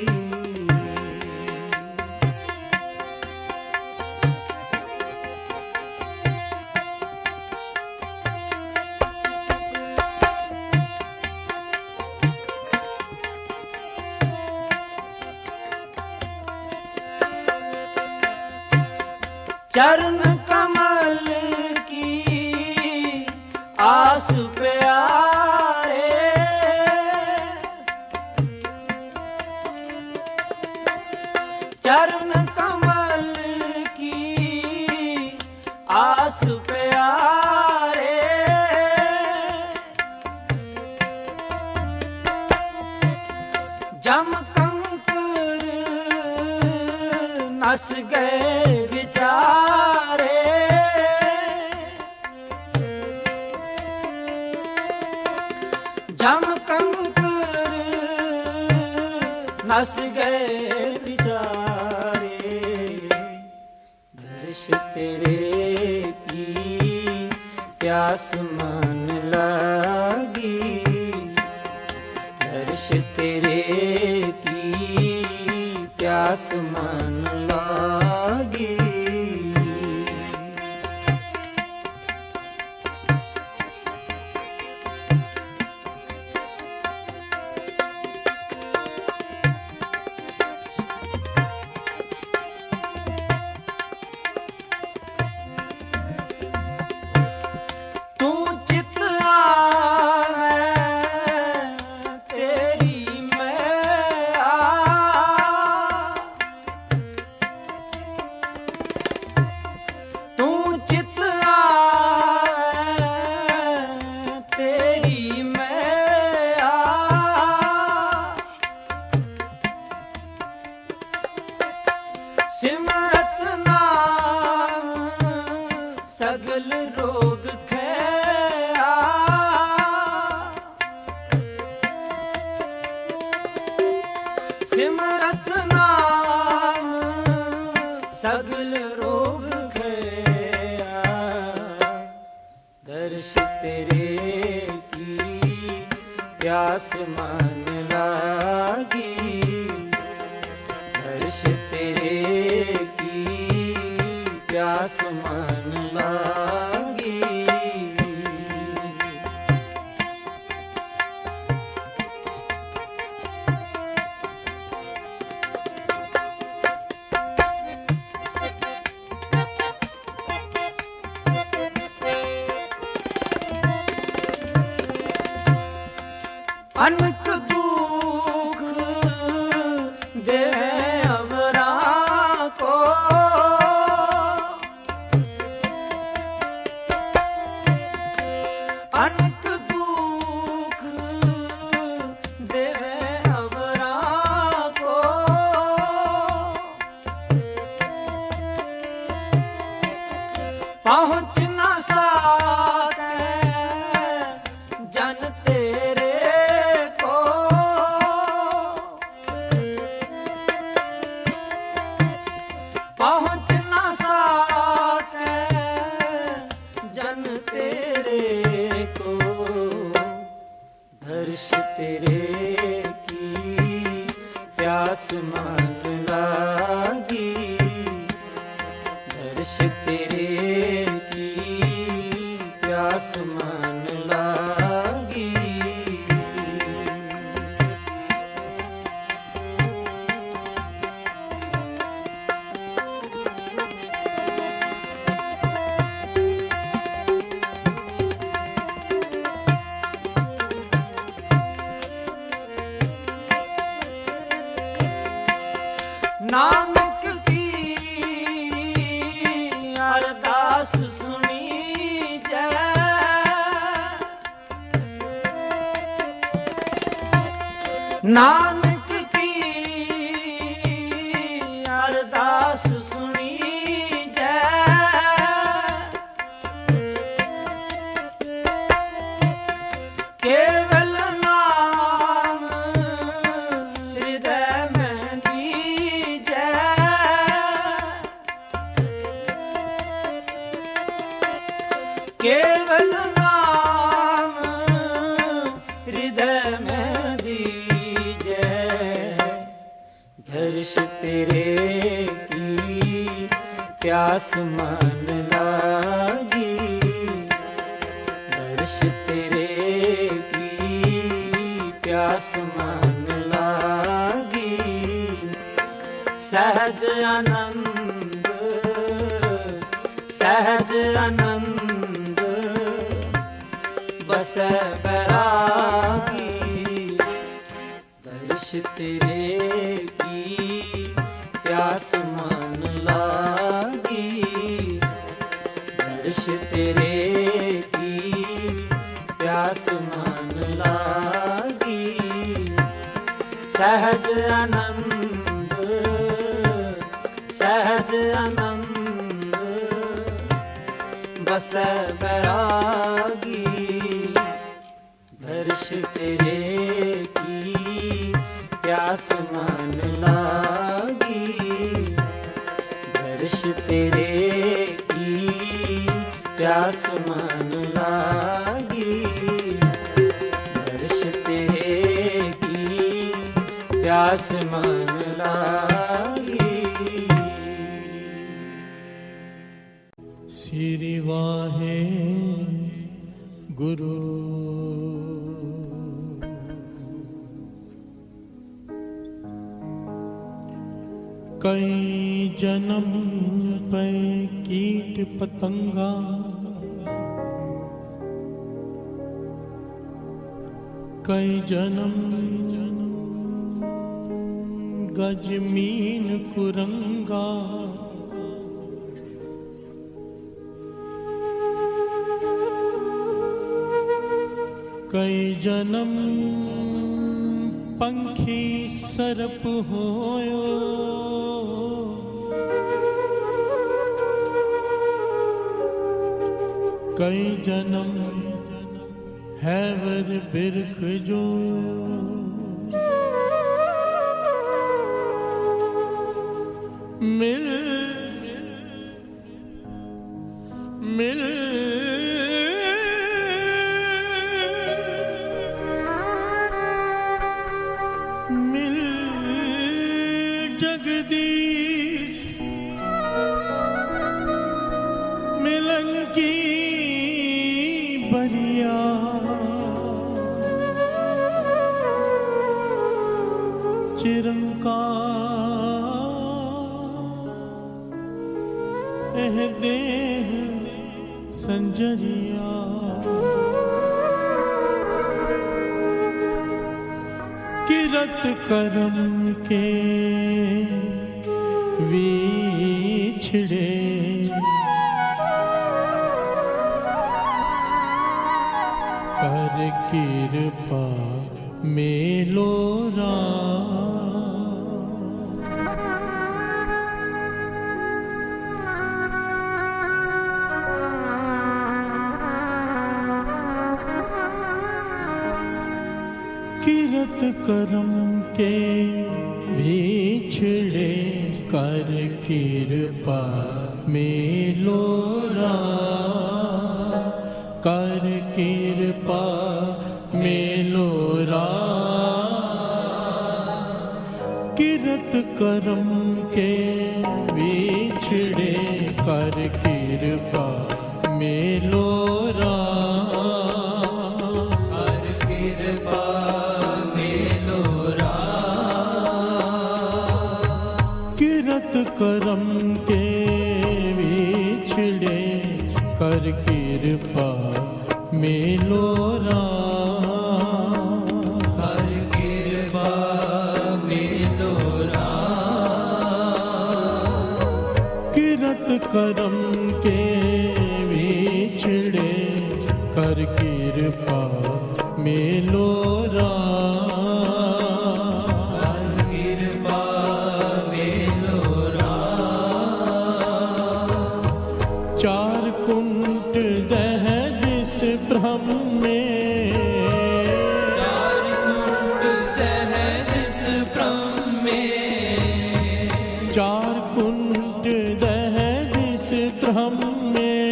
चरण कमल की आस प्यारे। चरण कमल की आस प्यारे। जम कंकर नस गए विचारे। जम कंकर नस गए विचारे। दर्श तेरे की प्यास मन लागी। दर्श तेरे की प्यास मन लागी। तू चित आवे तेरी मैं आ। सिमरत नाम सगल रोग गया, दर्श तेरे की प्यास मन लागी, दर्श तेरे की प्यास मन लागी। अनक दुख दे अवरा को, अनक दुख दे अवरा को, पहुँच न सके जन तेरे पहुँच न सके जन तेरे को, दर्श तेरे की प्यास मन लागी, दर्श तेरे की प्यास मन लागी। नानक की अरदास सुनी जय, नानक की अरदास सुनी जय, केवल नाम हृदय में दीजै, केवल नाम हृदय में दीजै, दर्श तेरे की प्यास मन लागी, दर्श तेरे की प्यास मन लागी। सहज आनंद सहज आनंद बसै बैरागी, दर्श तेरे की प्यास मन लागी, दर्श तेरे की प्यास मन लागी। सहज आनंद सहज आनंद बसै बैरागी, दर्श तेरे की प्यास मन लागी, दर्श तेरे की प्यास मन लागी, दर्श तेरे की प्यास मन लागी। श्री वाहे गुरु कई जन्म पे कीट पतंगा, कई जन्म गजमीन कुरंगा, कई जन्म पंखी सरप होयो, कई जन्म हैवर बिरख जो, मिल मिल मिल जगदीश मिलन की बरिया चिरंकार एह देह संजरिया किरत करम के विछड़े कर कृपा मेलो किरत करम के विछड़े कर कृपा मेलो कर कृपा मेलो किरत करम के विछड़े कर कृपा मेलो करम के विछड़े कर कृपा मेलो कर कृपा मेलो किरत करम के विछड़े कर कृपा मेलो चार कुंट दह जिस भ्रम में चार कुंट दह जिस भ्रम में चार कुंट दह जिस भ्रम में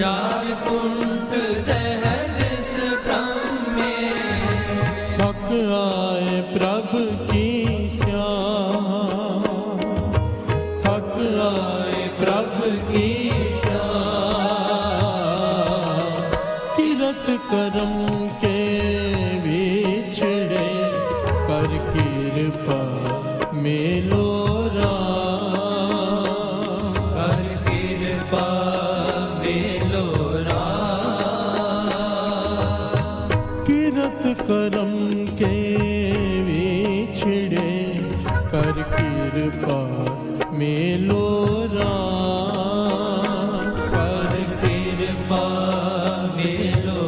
चार कुंट दह जिस भ्रम में थक आए प्रभ की श्याम थक आए प्रभ की किरत करम के विछड़े कर कृपा मेलो कर कृपा मेलो किरत करम के विछड़े कर कृपा मेलो कर कृपा मेलो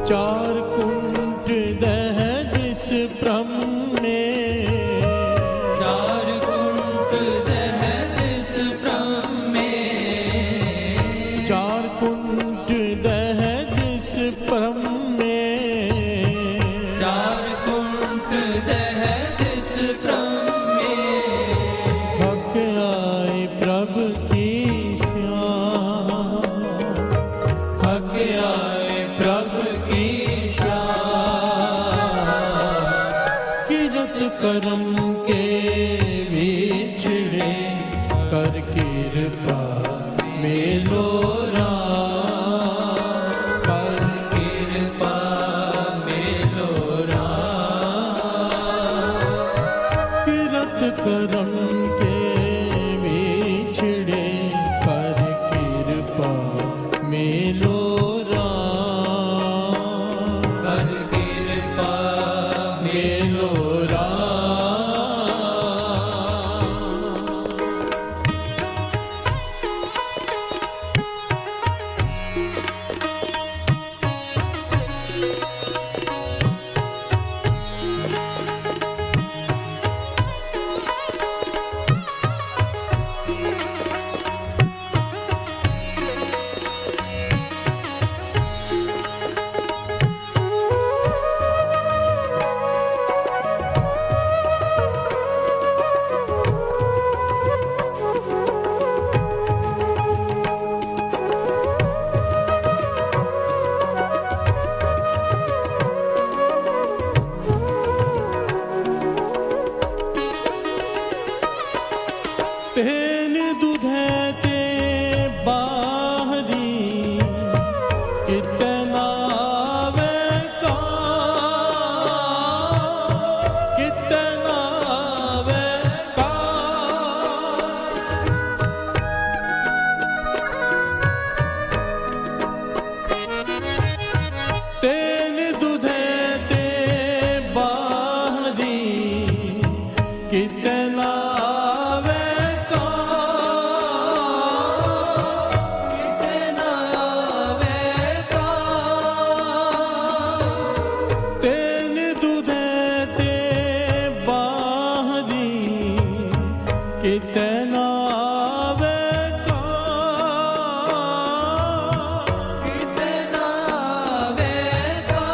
चार कुंट दह जिस भ्रम में चार कुंट दह जिस भ्रम में चार कुंट दह जिस भ्रम में चार कुंट दह जिस भ्रम में थक आए प्रभ की श्याम थक आए प्रभ की श्याम किरत करम के विछड़े कर कृपा मेलो कर कृपा मेलो किरत करम के विछड़े कर कृपा मेलो कर कृपा मेलो किते ना आवे किते ना आवेगा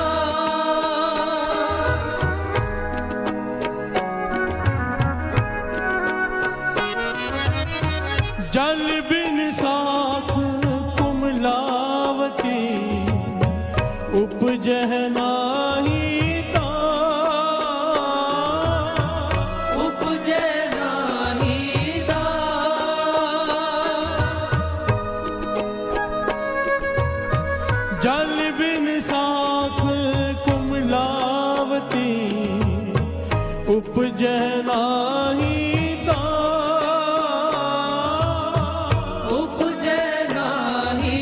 जल बिन साथ कुमलावती उपजह नाही उपजे नाही जल बिन साथ कुमलावती उपजह नाही उपजे नाही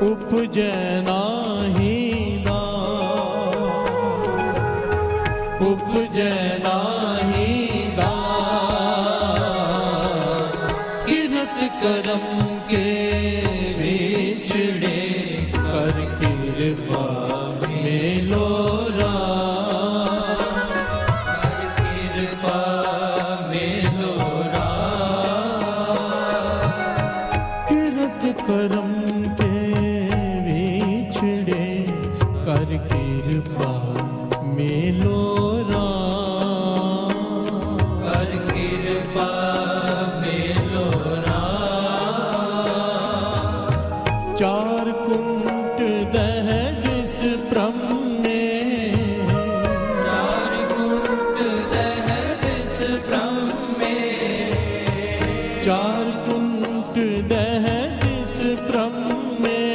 उपजै नाही उपजै नाही किरत करम के बिछड़े कर कृपा मेलो कृपा मेलो किरत करम के बिछड़े कर कृपा मेलो कर कृपा मेलो चार कुंट दह जिस भ्रम में चार कुंट दह दिस भ्रम में चार कुंट दह जिस भ्रम में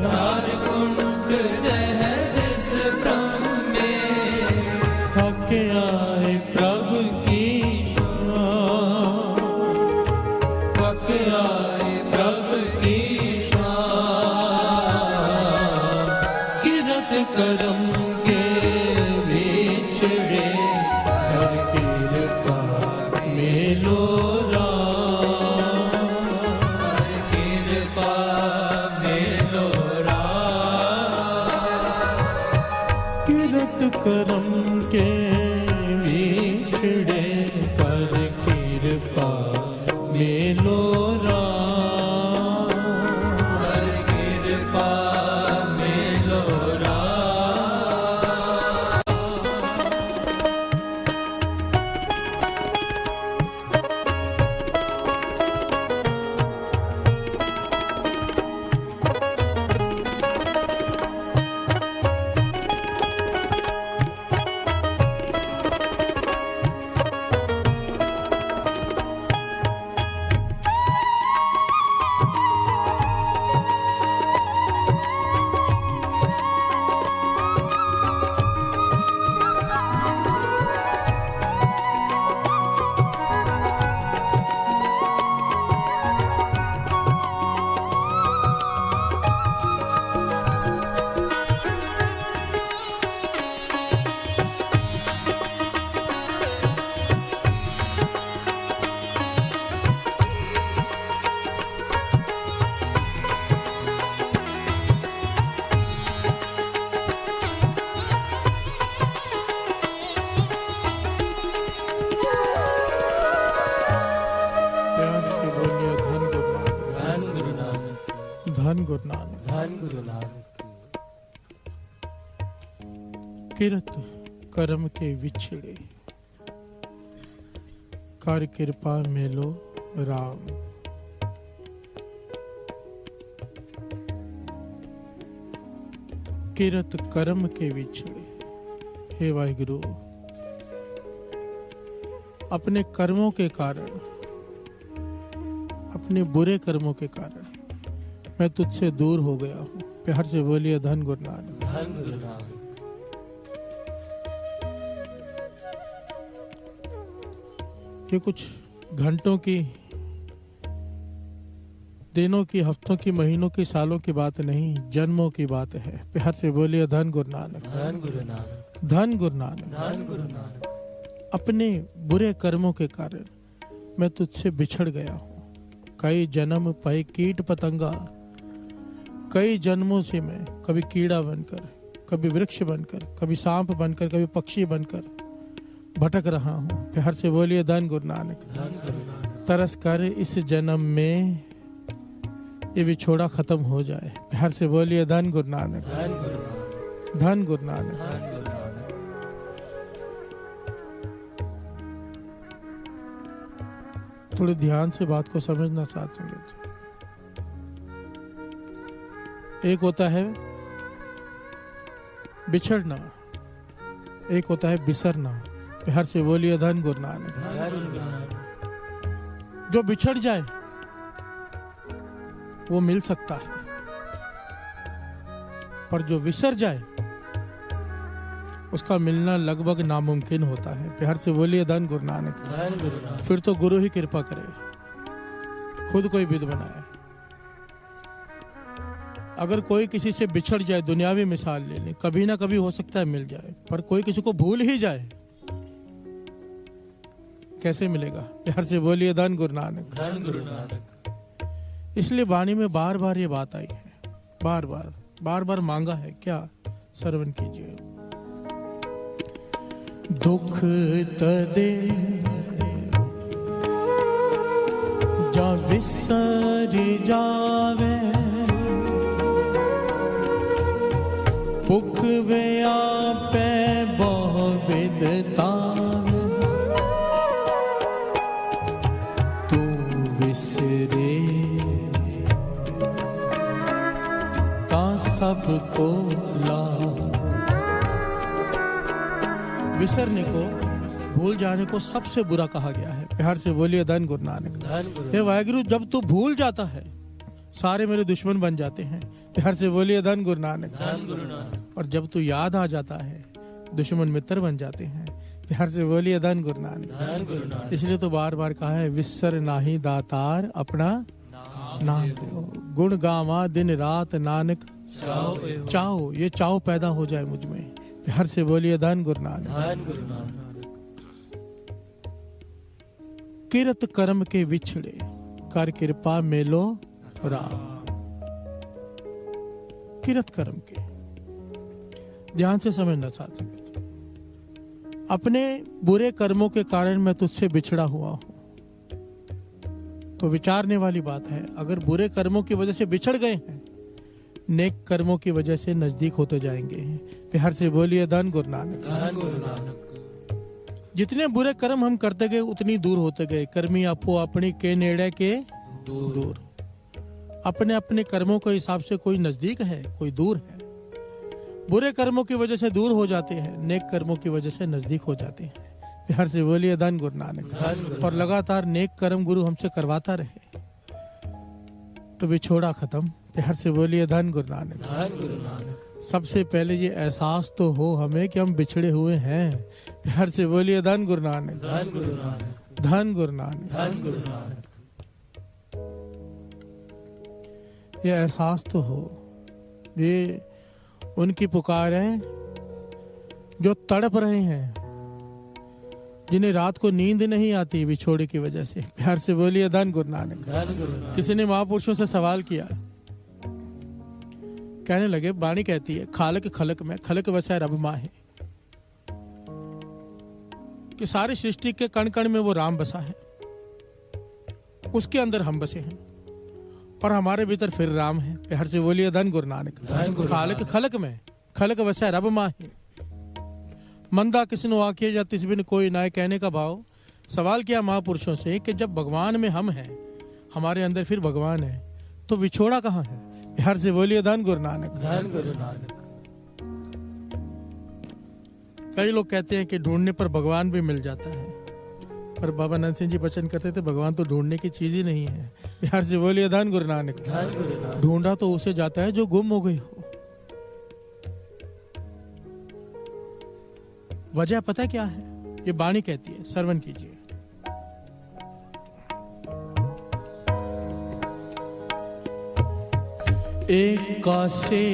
चार कुंट दह दिस भ्रम में थक आए प्रभु की शान थक आए प्रभु की शान किरत करम के बिछड़े कर कृपा मेलो कृपा मेलो किरत करम के बिछड़े कर कृपा मेलो कृपा मेलो धन गुरु नानक धन गुरु नानक किरत करम के विछड़े कर कृपा मेलो राम। किरत करम के विछड़े, हे वाहिगुरु अपने कर्मों के कारण, अपने बुरे कर्मों के कारण मैं तुझसे दूर हो गया हूँ। प्यार से बोलिए धन गुरु नानक। धन गुरु नानक। ये कुछ घंटों की, दिनों की, हफ्तों की, महीनों की, सालों की बात नहीं, जन्मों की बात है। प्यार से बोलिए धन गुरु नानक। धन गुरु नानक। धन गुरु नानक। धन गुरु नानक। अपने बुरे कर्मों के कारण मैं तुझसे बिछड़ गया हूँ। कई जन्म पाए कीट पतंगा, कई जन्मों से मैं कभी कीड़ा बनकर, कभी वृक्ष बनकर, कभी सांप बनकर, कभी पक्षी बनकर भटक रहा हूँ। प्यार से बोलिए धन गुरु नानक। तरस कर इस जन्म में ये विछोड़ा खत्म हो जाए। प्यार से बोलिए धन गुरु नानक। धन गुरु नानक। थोड़े ध्यान से बात को समझना साथ संगत। एक होता है बिछड़ना, एक होता है बिसरना। प्यार से बोलिए धन गुरु नानक। जो बिछड़ जाए वो मिल सकता है, पर जो विसर जाए उसका मिलना लगभग नामुमकिन होता है। प्यार से बोलिए धन गुरु नानक। फिर तो गुरु ही कृपा करे, खुद कोई विध बनाए। अगर कोई किसी से बिछड़ जाए, दुनियावी मिसाल ले लें, कभी ना कभी हो सकता है मिल जाए, पर कोई किसी को भूल ही जाए, कैसे मिलेगा? प्यार से बोलिए धन गुरु नानक। धन गुरु नानक। इसलिए वाणी में बार बार ये बात आई है, बार बार मांगा है। क्या? श्रवण कीजिए। दुख तदे जा विसर जावे, भुख व्यापे बहु विदतावे, तू विसरे ता सबको ला। विसरने को, भूल जाने को सबसे बुरा कहा गया है। प्यार से बोलिए धन गुरु नानक। हे वाहिगुरु, जब तू भूल जाता है सारे मेरे दुश्मन बन जाते हैं। प्यार से बोलिए धन गुरु नानक। और जब तू याद आ जाता है दुश्मन मित्र बन जाते हैं। प्यार से बोलिए धन गुरु नानक। इसलिए तो बार बार कहा है, विसर नाही दातार अपना नाम दो, गुण गावा दिन रात नानक चाहो। ये चाहो पैदा हो जाए मुझ में। प्यार से बोलिए धन गुरु नानक। किरत कर्म के विछड़े कर कृपा मेलो राम। किरत कर्म के, ध्यान से समझना साथ संगत। अपने बुरे कर्मों के कारण मैं तुझसे बिछड़ा हुआ हूं, तो विचारने वाली बात है। अगर बुरे कर्मों की वजह से बिछड़ गए हैं, नेक कर्मों की वजह से नजदीक होते जाएंगे। प्यार से बोलिए धन गुरु नानक। जितने बुरे कर्म हम करते गए उतनी दूर होते गए। कर्मी आपो अपनी के नेड़े के दूर। अपने अपने कर्मों के हिसाब से कोई नजदीक है, कोई दूर है। बुरे कर्मों की वजह से दूर हो जाते हैं, नेक कर्मों की वजह से नजदीक हो जाते हैं। प्यार से बोलिए धन गुरु नानक। और लगातार नेक कर्म गुरु हमसे करवाता रहे तो बिछोड़ा खत्म। प्यार से बोलिए धन गुरु नानक। सबसे पहले ये एहसास तो हो हमें कि हम बिछड़े हुए हैं। प्यार से बोलिए धन गुरु नानक। धन गुरु नानक। ये एहसास तो हो। ये उनकी पुकार है जो तड़प रहे हैं, जिन्हें रात को नींद नहीं आती विछोड़े की वजह से। प्यार से बोलिए धन गुरु नानक। किसी ने महापुरुषों से सवाल किया, कहने लगे, वाणी कहती है, खालक खलक में खलक वैसा रब माहे, कि सारी सृष्टि के कण कण में वो राम बसा है, उसके अंदर हम बसे हैं और हमारे भीतर फिर राम है। प्यार से बोलिए धन गुरु नानक। खालक खलक में खलक वैसा रब माहे, मंदा किसनो आके या तिस बिन कोई नाय। कहने का भाव, सवाल किया महापुरुषों से कि जब भगवान में हम हैं, हमारे अंदर फिर भगवान है, तो विछोड़ा कहाँ है? प्यार से बोलिए धन गुरु नानक। कई लोग कहते हैं कि ढूंढने पर भगवान भी मिल जाता है, पर बाबा नंद सिंह जी वचन करते थे, भगवान तो ढूंढने की चीज ही नहीं है। प्यार से बोलिए धन गुरु नानक। ढूंढा तो उसे जाता है जो गुम हो गई हो। वजह पता क्या है? ये वाणी कहती है, श्रवण कीजिए। एक से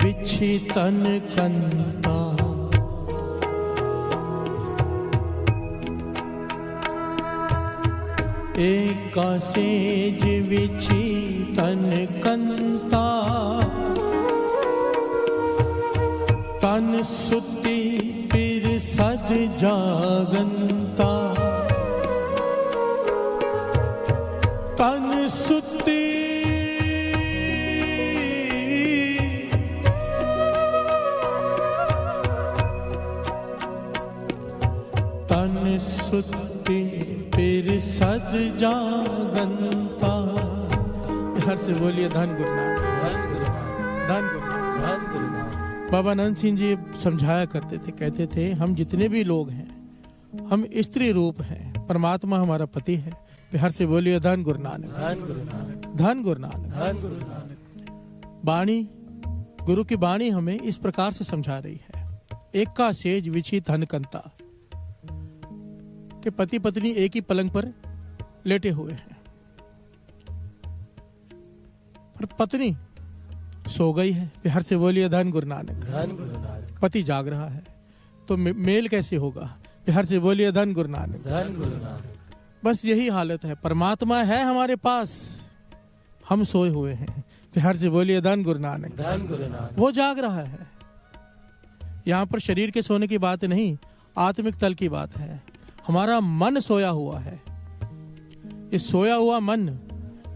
विछि तन कंता, एक सेज विछि तन कंता, तन सुती फिर सद जा जागंता। हर से बोलिए धन गुरु नानक, धन गुरु नानक, धन गुरु नानक। धन गुरु नानक। बाबा नंद सिंह जी समझाया करते थे, कहते थे हम जितने भी लोग हैं हम स्त्री रूप हैं, परमात्मा हमारा पति है। हर से बोलिए धन गुरु नानक, धन गुरु नानक, धन गुरु नानक। धन गुरु नानक। वाणी, गुरु की वाणी हमें इस प्रकार से समझा रही है। एक का सेज विचित धन कंता, कि पति पत्नी एक ही पलंग पर लेटे हुए हैं, पर पत्नी सो गई है। हर से बोलिए धन गुरु नानक, धन गुरु नानक। पति जाग रहा है, तो मेल कैसे होगा? हर से बोलिए धन गुरु नानक, धन गुरु नानक। बस यही हालत है। परमात्मा है हमारे पास, हम सोए हुए हैं। हर से बोलिए धन गुरु नानक, धन गुरु नानक। वो जाग रहा है। यहाँ पर शरीर के सोने की बात नहीं, आत्मिक तल की बात है। हमारा मन सोया हुआ है। ये सोया हुआ मन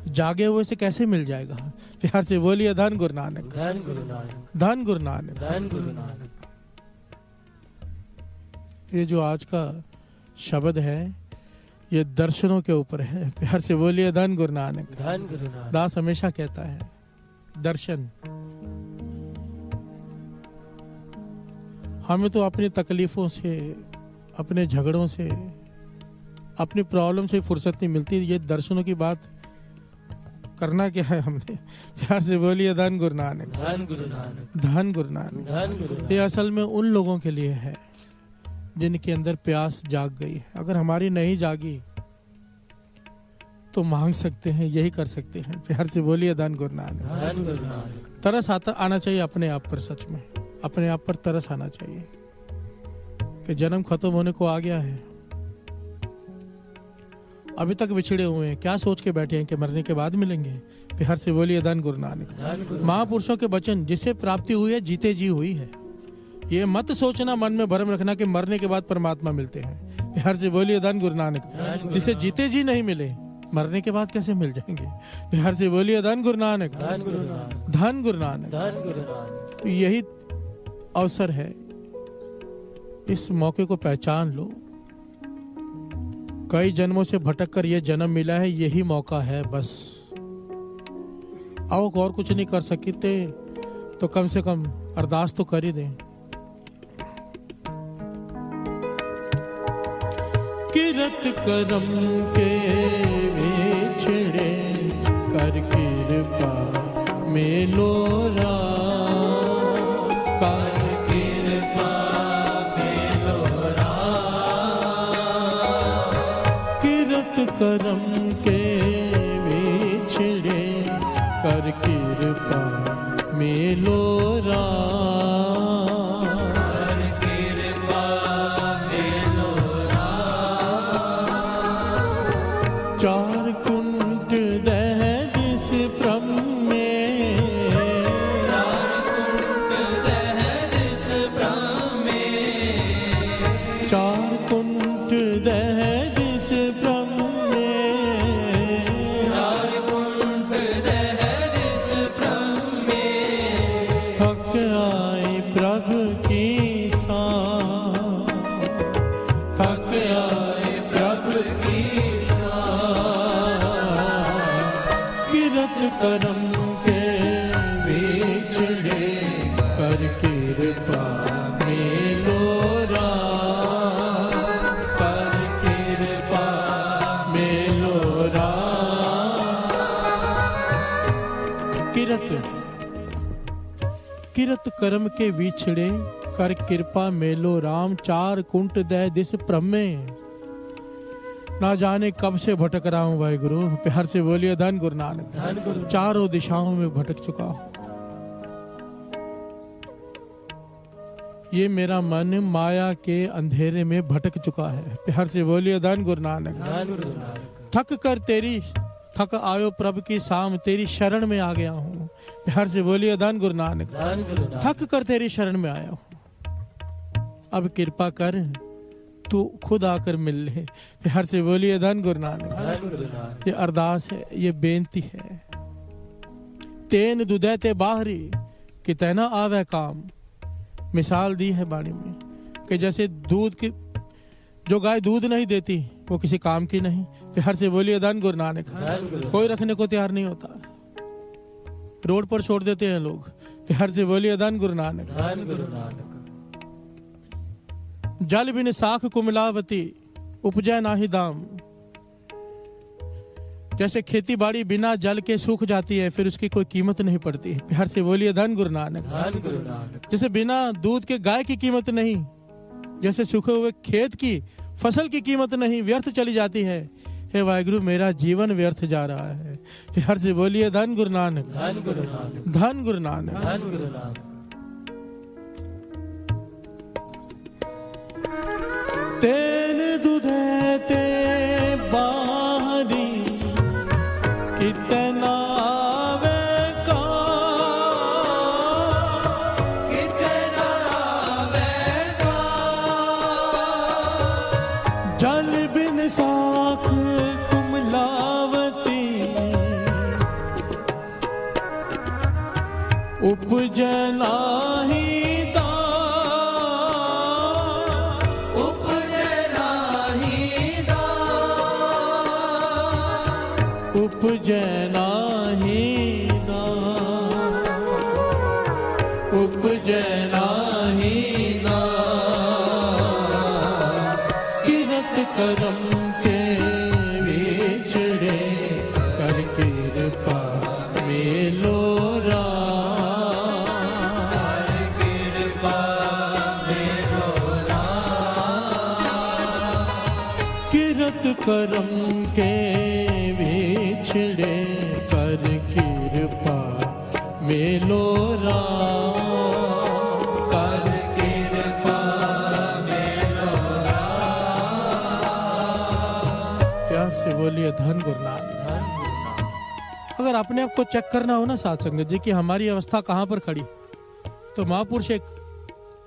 जागे हुए से कैसे मिल जाएगा? प्यार से बोलिए धन गुरु नानक, धन गुरु नानक, धन गुरु नानक, धन गुरु नानक। ये जो आज का शब्द है ये दर्शनों के ऊपर है। प्यार से बोलिए धन गुरु नानक। धन गुरु नानक। दास हमेशा कहता है दर्शन। हमें तो अपनी तकलीफों से, अपने झगड़ों से, अपनी प्रॉब्लम से फुर्सत नहीं मिलती। ये दर्शनों की बात करना क्या है हमने? प्यार से बोलिए धन गुरु नानक, धन गुरु नानक, धन गुरु नानक। धन गुरु नानक। ये असल में उन लोगों के लिए है जिनके अंदर प्यास जाग गई है। अगर हमारी नहीं जागी तो मांग सकते हैं, यही कर सकते हैं। प्यार से बोलिए धन गुरु नानक, धन गुरु नानक। तरस आना चाहिए अपने आप पर। सच में अपने आप पर तरस आना चाहिए कि जन्म खत्म होने को आ गया है, अभी तक बिछड़े हुए हैं, क्या सोच के बैठे हैं कि मरने के बाद मिलेंगे? प्यार से बोलिए धन गुरु नानक। धन गुरु। महापुरुषों के वचन, जिसे प्राप्ति हुई है जीते जी हुई है। ये मत सोचना, मन में भरम रखना कि मरने के बाद परमात्मा मिलते हैं। प्यार से बोलिए धन गुरु नानक। जिसे जीते जी नहीं मिले, मरने के बाद कैसे मिल जाएंगे? प्यार से बोलिए धन गुरु नानक, धन गुरु नानक, धन गुरु नानक। धन गुरु नानक। तो यही अवसर है, इस मौके को पहचान लो। कई जन्मों से भटक कर यह जन्म मिला है, यही मौका है बस। आओ, और कुछ नहीं कर सकते तो कम से कम अरदास तो कर ही दें। किरत करम के विछड़े कर कृपा मेलो राम, कर कृपा मेलो राम। किरत करम के विछड़े कर कृपा मेलो राम, चार कुंट दह जिस भ्रम में, चार कुंट दह जिस भ्रम में, चार कुंट दह जिस भ्रम में, चार कुंट दह जिस भ्रम में, थक आए प्रभु की सांस, थक आए प्रभु की करम के विछड़े कर कृपा मेलो राम, कर कृपा मेलो राम। किरत कर्म के विछड़े कर कृपा मेलो राम, चार कुंट दह दिस भ्रम में। ना जाने कब से भटक रहा हूं भाई गुरु। प्यार से बोलिए धन गुरु नानक, धन गुरु। चारों दिशाओं में भटक चुका हूं। ये मेरा मन माया के अंधेरे में भटक चुका है। प्यार से बोलिए धन गुरु नानक, धन गुरु नानक। थक कर तेरी थक आयो प्रभु की शाम, तेरी शरण में आ गया हूँ। प्यार से बोलिए धन गुरु नानक, धन गुरु नानक। थक कर तेरी शरण में आया हूँ। अब कृपा कर तू खुद आकर मिल ले। प्यार से बोलिए धन गुरु नानक, धन गुरु नानक। ये अरदास है, ये बेनती है। तेन दुधे ते बाहरी कि तैना आवे काम। मिसाल दी है बाणी में कि जैसे दूध की जो गाय दूध नहीं देती वो किसी काम की नहीं। प्यार से बोलिए धन गुरु नानक। कोई रखने को तैयार नहीं होता, रोड पर छोड़ देते हैं लोग। प्यार से बोलिए धन गुरु नानक। धन गुरु नानक। जल बिन साख कुमलावती उपजै नाहि दाम। जैसे खेती बाड़ी बिना जल के सूख जाती है, फिर उसकी कोई कीमत नहीं पड़ती है। प्यार से बोलिए धन गुरु नानक। धन गुरु नानक। जैसे बिना दूध के गाय की कीमत नहीं, जैसे सूखे हुए खेत की फसल की कीमत नहीं, व्यर्थ चली जाती है। हे वाहिगुरु, मेरा जीवन व्यर्थ जा रहा है। प्यार से बोलिए धन गुरु नानक। धन गुरु नानक। धन गुरु नानक। धन गुरु नानक। तेल दुधे ते बाहरी कितना आवे का, कितना आवे का। जल बिन साख कुमलावती उपजै नाहि उपजै नाहि दाम, उपजै नाहि दाम। किरत करम के विछड़े कर कृपा मेलो राम, कृपा मेलो राम। किरत करम के छिड़े कर कृपा मेलो राम, कर कृपा मेलो राम। प्यार से बोलिए धन गुरु नानक। अगर अपने आप को चेक करना हो ना साथ संगत जी कि हमारी अवस्था कहाँ पर खड़ी, तो महापुरुष एक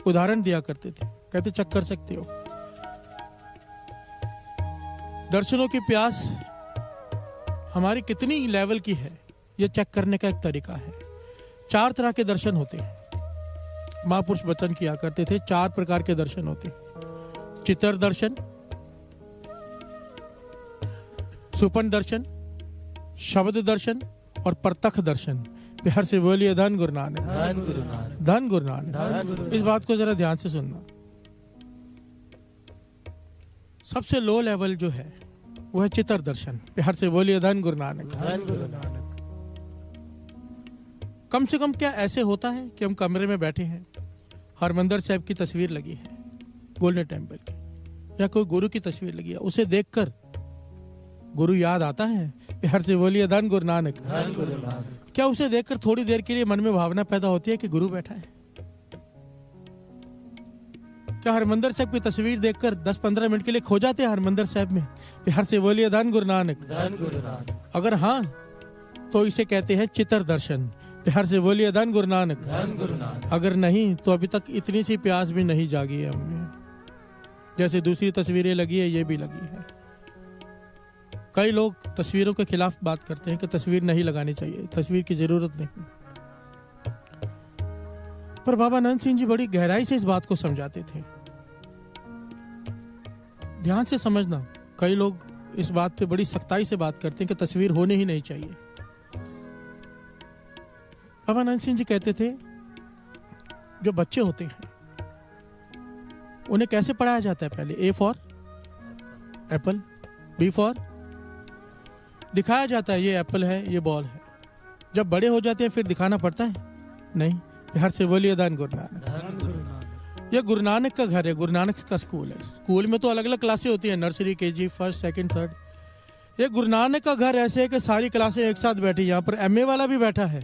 उदाहरण दिया करते थे, कहते चेक कर सकते हो। दर्शनों की प्यास हमारी कितनी लेवल की है, ये चेक करने का एक तरीका है। 4 तरह के दर्शन होते हैं। महापुरुष वचन किया करते थे 4 प्रकार के दर्शन होते हैं। चित्तर दर्शन, सुपन दर्शन, शब्द दर्शन और प्रत्यक्ष दर्शन। प्यार से बोलिए धन गुरु नानक। धन गुरु नानक। धन गुरु नानक। इस बात को जरा ध्यान से सुनना। सबसे लो लेवल जो है वो है चित्तर दर्शन। प्यार से बोलिए धन गुरु नानक। धन गुरु नानक। कम से कम क्या ऐसे होता है कि हम कमरे में बैठे हैं, हरमंदिर साहब की तस्वीर लगी है, गोल्डन टेम्पल की, या कोई गुरु की तस्वीर लगी है, उसे देखकर गुरु याद आता है। प्यार से बोलिए धन गुरु नानक। धन गुरु नानक। क्या उसे देखकर थोड़ी देर के लिए मन में भावना पैदा होती है कि गुरु बैठा है? क्या हरमंदिर साहब की तस्वीर देखकर 10-15 मिनट के लिए खो जाते हैं हरमंदिर साहब में? प्यार से बोलिए धन गुरु नानक। धन गुरु नानक। अगर हाँ, तो इसे कहते हैं चित्तर दर्शन। प्यार से बोलिए धन गुरु नानक। धन गुरु नानक। अगर नहीं, तो अभी तक इतनी सी प्यास भी नहीं जागी है हमें। जैसे दूसरी तस्वीरें लगी है, ये भी लगी है। कई लोग तस्वीरों के खिलाफ बात करते हैं कि तस्वीर नहीं लगानी चाहिए, तस्वीर की जरूरत नहीं। पर बाबा नंद सिंह जी बड़ी गहराई से इस बात को समझाते थे। ध्यान से समझना, कई लोग इस बात पे बड़ी सख्ताई से बात करते हैं कि तस्वीर होनी ही नहीं चाहिए। बाबा नंद सिंह जी कहते थे, जो बच्चे होते हैं उन्हें कैसे पढ़ाया जाता है? पहले A for apple, B for, दिखाया जाता है ये एप्पल है, ये बॉल है। जब बड़े हो जाते हैं फिर दिखाना पड़ता है? नहीं। प्यार से बोलिए धन गुरु नानक। धन गुरु नानक। ये गुरु नानक का घर है, गुरु नानक का स्कूल है। स्कूल में तो अलग अलग क्लासें होती हैं, nursery, KG, first, second, third. ये गुरु नानक का घर ऐसे है कि सारी क्लासें एक साथ बैठी। यहाँ पर एमए वाला भी बैठा है,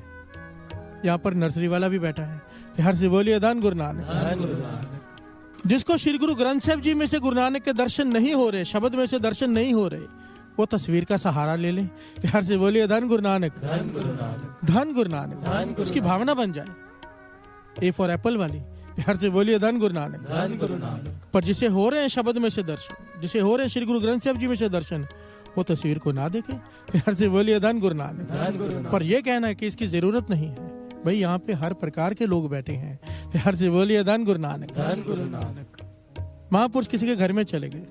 यहाँ पर नर्सरी वाला भी बैठा है। प्यार से बोलिए धन गुरु नानक। धन गुरु नानक। जिसको श्री गुरु ग्रंथ साहिब जी में से गुरु नानक के दर्शन नहीं हो रहे, शब्द में से दर्शन नहीं हो रहे, वो तस्वीर का सहारा ले ले। प्यार से बोलिए धन गुरु नानक। धन गुरु नानक। धन गुरु नानक। उसकी भावना बन जाए ए फॉर एप्पल वाली। प्यार से बोलिए धन गुरु नानक। धन गुरु नानक। पर जिसे हो रहे हैं शब्द में से दर्शन, जिसे हो रहे हैं श्री गुरु ग्रंथ साहिब जी में से दर्शन, वो तस्वीर को ना देखे। प्यार से बोलिए धन गुरु नानक। धन गुरु नानक। पर यह कहना है कि इसकी जरूरत नहीं है, भाई यहाँ पे हर प्रकार के लोग बैठे हैं। प्यार से बोलिए धन गुरु नानक। धन गुरु नानक। महापुरुष किसी के घर में चले गए,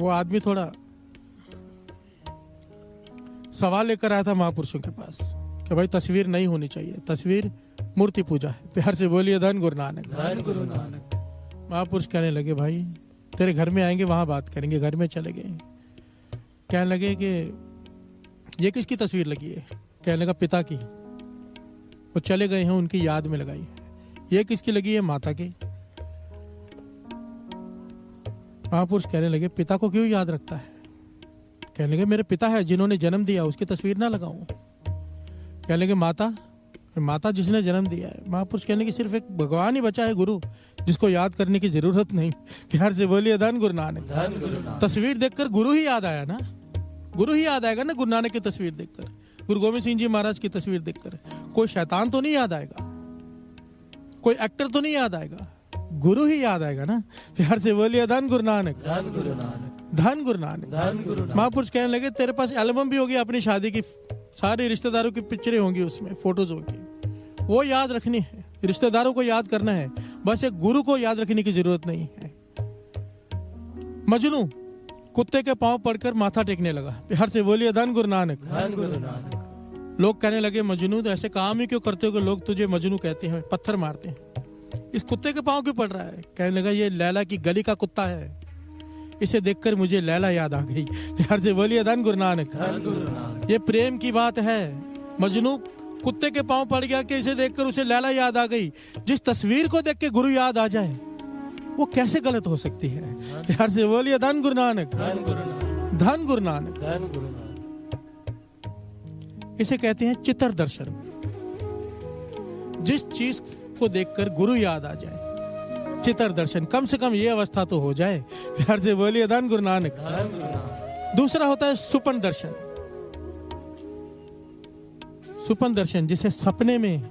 वो आदमी थोड़ा सवाल लेकर आया था महापुरुषों के पास कि भाई तस्वीर नहीं होनी चाहिए, तस्वीर मूर्ति पूजा है। प्यार से बोलिए धन गुरु नानक। धन गुरु नानक। महापुरुष कहने लगे भाई तेरे घर में आएंगे, वहां बात करेंगे। घर में चले गए, कहने लगे कि ये किसकी तस्वीर लगी है? कहने लगा पिता की। वो चले गए हैं, उनकी याद में लगाई है। ये किसकी लगी है? माता की। महापुरुष कहने लगे पिता को क्यों याद रखता है? कहने लगे मेरे पिता है जिन्होंने जन्म दिया, उसकी तस्वीर ना लगाऊं। कहने लगे माता, माता जिसने जन्म दिया है। महापुरुष कहने की सिर्फ एक भगवान ही बचा है गुरु, जिसको याद करने की जरूरत नहीं। प्यार से बोलिए धन गुरु नानक। धन गुरु नानक। तस्वीर देखकर गुरु ही याद आया ना, गुरु ही याद आएगा ना। गुरु नानक की तस्वीर देखकर, गुरु गोविंद सिंह जी महाराज की तस्वीर देखकर कोई शैतान तो नहीं याद आएगा, कोई एक्टर तो नहीं याद आएगा, गुरु ही याद आएगा ना। प्यार से बोलिए धन गुरु नानक। धन गुरु नानक। धन गुरु नानक। धन गुरु नानक। महापुरुष कहने लगे तेरे पास एल्बम भी होगी अपनी शादी की, सारे रिश्तेदारों की पिक्चरें होंगी उसमें, फोटोज होंगी, वो याद रखनी है। रिश्तेदारों को याद करना है, बस एक गुरु को याद रखने की जरूरत नहीं है। मजनू कुत्ते के पांव पड़कर माथा टेकने लगा। प्यार से बोलिए धन गुरु नानक। धन गुरु नानक। लोग कहने लगे मजनू तो ऐसे काम ही क्यों करते हो कि लोग तुझे मजनू कहते हैं, पत्थर मारते हैं। इस कुत्ते के पांव क्यों पड़ रहा है? कहने लगा ये लैला की गली का कुत्ता है, इसे देखकर मुझे लैला याद आ गई। प्यार से बोलिए धन गुरु नानक। धन गुरु नानक। ये प्रेम की बात है। मजनू कुत्ते के पांव पड़ गया कि इसे देखकर उसे लैला याद आ गई। जिस तस्वीर को देख के गुरु याद आ जाए वो कैसे गलत हो सकती है? प्यार से बोलिए धन गुरु नानक। धन गुरु नानक। धन गुरु नानक। धन गुरु नानक। इसे कहते हैं चित्तर दर्शन। जिस चीज को देखकर गुरु याद आ जाए, चित्तर दर्शन, कम से कम ये अवस्था तो हो जाए। प्यार से बोलिए धन गुरु नानक। धन गुरु नानक। दूसरा होता है सुपन दर्शन। सुपन दर्शन, जिसे सपने में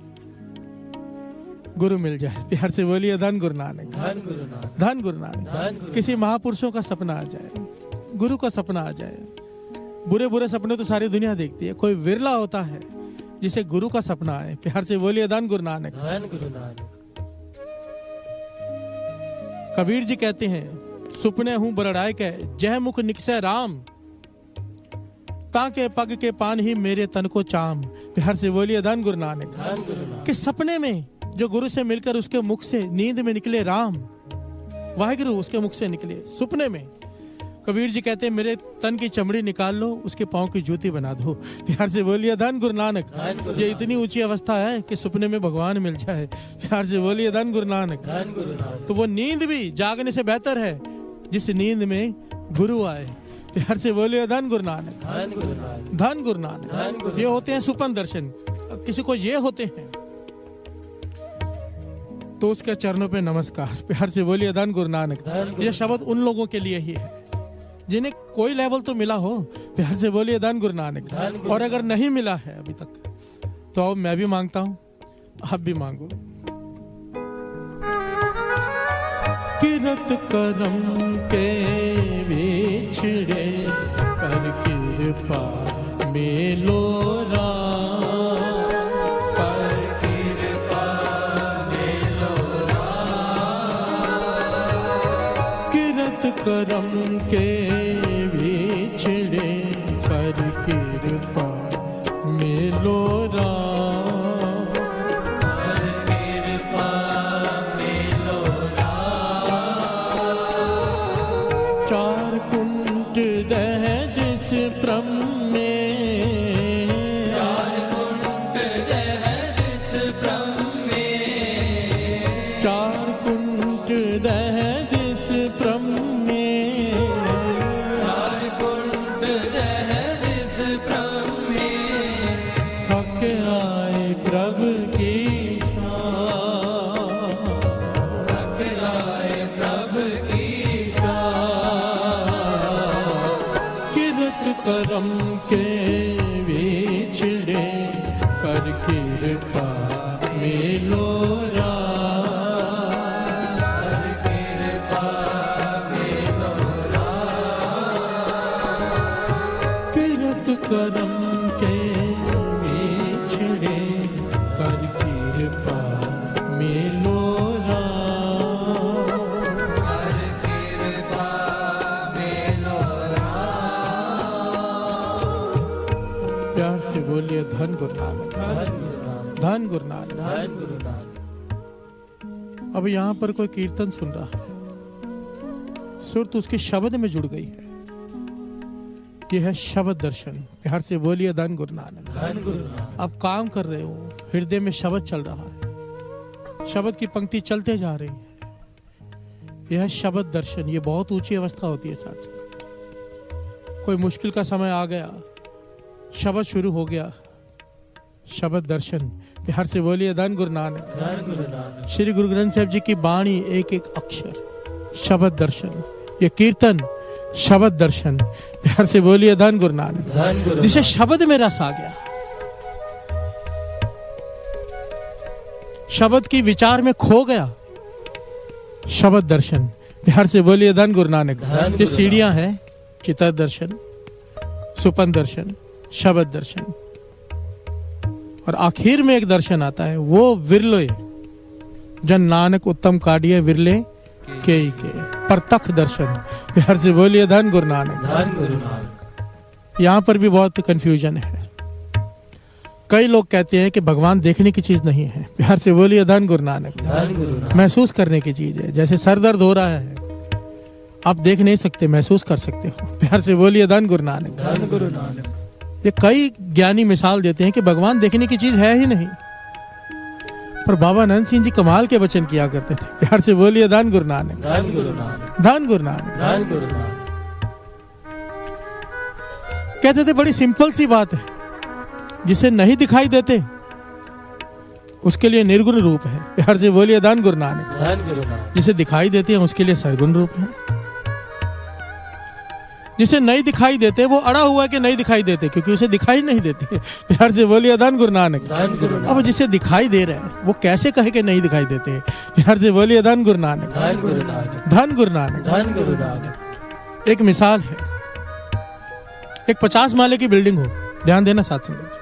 गुरु मिल जाए। प्यार से बोलिए धन गुरु नानक। धन गुरु नानक। धन गुरु नानक। धन गुरु। किसी महापुरुषों का सपना आ जाए, गुरु का सपना आ जाए। बुरे बुरे सपने तो सारी दुनिया देखती है, कोई विरला होता है जिसे गुरु का सपना आए। प्यार से बोलिए धन गुरु नानक। धन गुरु नानक। कबीर जी कहते हैं सुपने हूं बरड़ाए के, जह मुख निकसे राम, ताके पग के पान ही मेरे तन को चाम। प्यार से बोलिए धन गुरु नानक। धन गुरु नानक। कि सपने में जो गुरु से मिलकर उसके मुख से नींद में निकले राम, वाहिगुरु उसके मुख से निकले सुपने में। कबीर जी कहते हैं मेरे तन की चमड़ी निकाल लो, उसके पांव की जूती बना दो। प्यार से बोलिए धन गुरु नानक। ये इतनी ऊंची अवस्था है कि सपने में भगवान मिल जाए। प्यार से बोलिए धन गुरु नानक। धन गुरु नानक। तो वो नींद भी जागने से बेहतर है जिस नींद में गुरु आए। प्यार से बोलिए धन गुरु नानक। धन गुरु नानक। धन गुरु धन नानक। गुरु ये होते हैं सुपन दर्शन। किसी को ये होते हैं तो उसके चरणों पे नमस्कार। प्यार से बोलिए धन गुरु नानक। धन गुरु ये शब्द उन लोगों के लिए ही है जिन्हें कोई लेवल तो मिला हो। प्यार से बोलिए धन गुरु नानक। धन गुरु और अगर नहीं मिला है अभी तक तो अब मैं भी मांगता हूं, आप भी मांगो। किरत करम के बिछड़े कर कृपा मेलो राम, कर कृपा मेलो राम। किरत करम के बिछड़े कर कृपा मेलो राम, चार कुंट दह जिस प्रम में, चार कुंट दह जिस प्रम में, चार कुंट दह जिस प्रम में, चार कुंट दह जिस प्रम में, थक आए प्रभु की शान, थक आए प्रभु की करम के बिछड़े कर कृपा मेलो राम, कर कृपा मेलो राम। किरत करम के बिछड़े कर कृपा मेलो राम, कर कृपा मेलो बोलिए धन गुरु नानक, धन गुरु नानक, धन गुरु नानक। धन गुरु नानक। अब यहाँ पर कोई कीर्तन सुन रहा है, सुरत उसके शब्द में जुड़ गई है। यह है शब्द दर्शन। प्यार से बोलिए धन गुरु नानक, धन गुरु नानक। अब काम कर रहे हो, हृदय में शब्द चल रहा है, शब्द की पंक्ति चलते जा रही है। यह शब्द दर्शन, ये बहुत ऊंची अवस्था होती है साथ। कोई मुश्किल का समय आ गया, शब्द शुरू हो गया, शब्द दर्शन। प्यार से बोलिए धन गुरु नानक, धन गुरु नानक। श्री गुरु ग्रंथ साहिब जी की बाणी, एक एक अक्षर शब्द दर्शन। ये कीर्तन शब्द दर्शन। प्यार से बोलिए धन गुरु नानक, धन गुरु। जिसे शब्द में रस आ गया, शब्द की विचार में खो गया, शब्द दर्शन। प्यार से बोलिए धन गुरु नानक। ये सीढ़ियां हैं, चित्त दर्शन, सुपन दर्शन, शब्द दर्शन, और आखिर में एक दर्शन आता है, वो विरले जन नानक उत्तम काढ़िए विरले के प्रत्यक्ष दर्शन। प्यार से बोलिए धन गुरु नानक, धन गुरु नानक। यहाँ पर भी बहुत कंफ्यूजन है। कई लोग कहते हैं कि भगवान देखने की चीज नहीं है। प्यार से बोलिए धन गुरु नानक, धन गुरु नानक। महसूस करने की चीज है। जैसे सर दर्द हो रहा है, आप देख नहीं सकते, महसूस कर सकते हो। प्यार से बोलिए धन गुरु नानक, धन गुरु नानक। ये कई ज्ञानी मिसाल देते हैं कि भगवान देखने की चीज है ही नहीं, पर बाबा नंद सिंह जी कमाल के वचन किया करते थे। प्यार से बोलिए धन गुरु नानक, धन गुरु नानक। धन गुरु नानक। धन गुरु नानक। कहते थे बड़ी सिंपल सी बात है, जिसे नहीं दिखाई देते उसके लिए निर्गुण रूप है। प्यार से बोलिए धन गुरु नानक। धन गुरु नानक। जिसे दिखाई देते हैं उसके लिए सरगुण रूप है। जिसे नहीं दिखाई देते वो अड़ा हुआ है कि नहीं दिखाई देते, क्योंकि उसे दिखाई नहीं देते। प्यार से बोलिए धन गुरु नानक। धन गुरु नानक। अब जिसे दिखाई दे रहा है वो कैसे कहे कि नहीं दिखाई देते। प्यार से बोलिए धन गुरु नानक, धन गुरु नानक। धन गुरु नानक। धन गुरु नानक। एक मिसाल है, एक 50 माले की बिल्डिंग हो, ध्यान देना साथ संगत,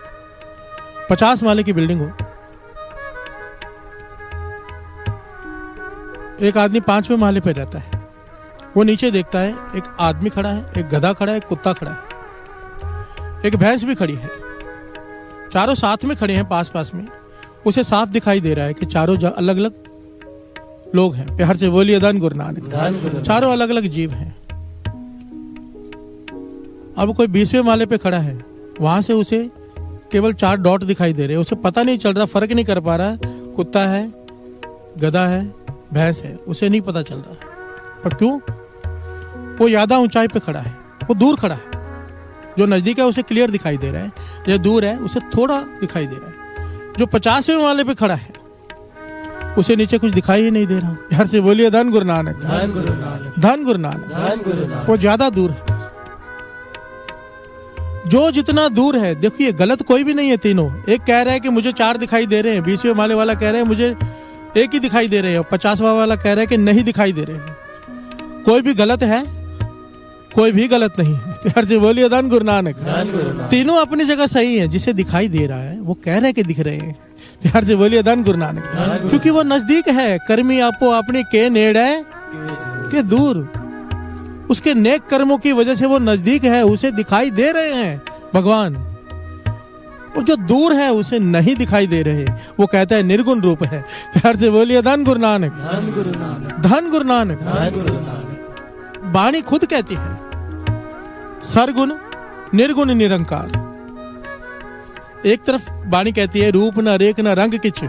50 माले की बिल्डिंग हो, एक आदमी 5वें माले पर रहता है। वो नीचे देखता है, एक आदमी खड़ा है, एक गधा खड़ा है, एक कुत्ता खड़ा है, एक भैंस भी खड़ी है। चारों साथ में खड़े हैं, पास पास में। उसे साफ दिखाई दे रहा है कि चारों अलग अलग लोग हैं। प्यार से बोलिए धन गुरु नानक। धन गुरु नानक। चारों अलग अलग जीव हैं। अब कोई 20वें माले पे खड़ा है, वहां से उसे केवल 4 डॉट दिखाई दे रहे हैं। उसे पता नहीं चल रहा, फर्क नहीं कर पा रहा, कुत्ता है, गधा है, भैंस है, उसे नहीं पता चल रहा। पर क्यों? वो ज्यादा ऊंचाई पे खड़ा है, वो दूर खड़ा है। जो नजदीक है उसे क्लियर दिखाई दे रहा है, जो दूर है उसे थोड़ा दिखाई दे रहा है। जो 50वें माले पे खड़ा है उसे नीचे कुछ दिखाई ही नहीं दे रहा। यार से बोलिए धन गुरु नानक। धन गुरु नानक। धन गुरु नानक। धन गुरु नानक। वो ज्यादा दूर है। जो जितना दूर है, देखिए गलत कोई भी नहीं है। तीनों, एक कह रहा है कि मुझे 4 दिखाई दे रहे हैं, 20वें माले वाला कह रहा है मुझे 1 ही दिखाई दे रहे हैं, और 50वां वाला कह रहा है कि नहीं दिखाई दे रहे हैं। कोई भी गलत है, कोई भी गलत नहीं है। प्यार से बोलिए धन गुरु नानक। धन गुरु नानक। तीनों अपनी जगह सही है। जिसे दिखाई दे रहा है वो कह रहे हैं कि दिख रहे हैं। प्यार से बोलिए धन गुरु नानक, क्योंकि वो नजदीक है। कर्मी आपो अपने के नेड़ है के दूर। उसके नेक कर्मों की वजह से वो नजदीक है, उसे दिखाई दे रहे हैं भगवान। और जो दूर है उसे नहीं दिखाई दे रहे, वो कहता है निर्गुण रूप है। प्यार से बोलिए धन गुरु नानक। धन गुरु नानक। धन गुरु नानक। धन गुरु नानक। वाणी खुद कहती है, सरगुण निर्गुण निरंकार। एक तरफ वाणी कहती है, रूप न रेख न रंग किछ,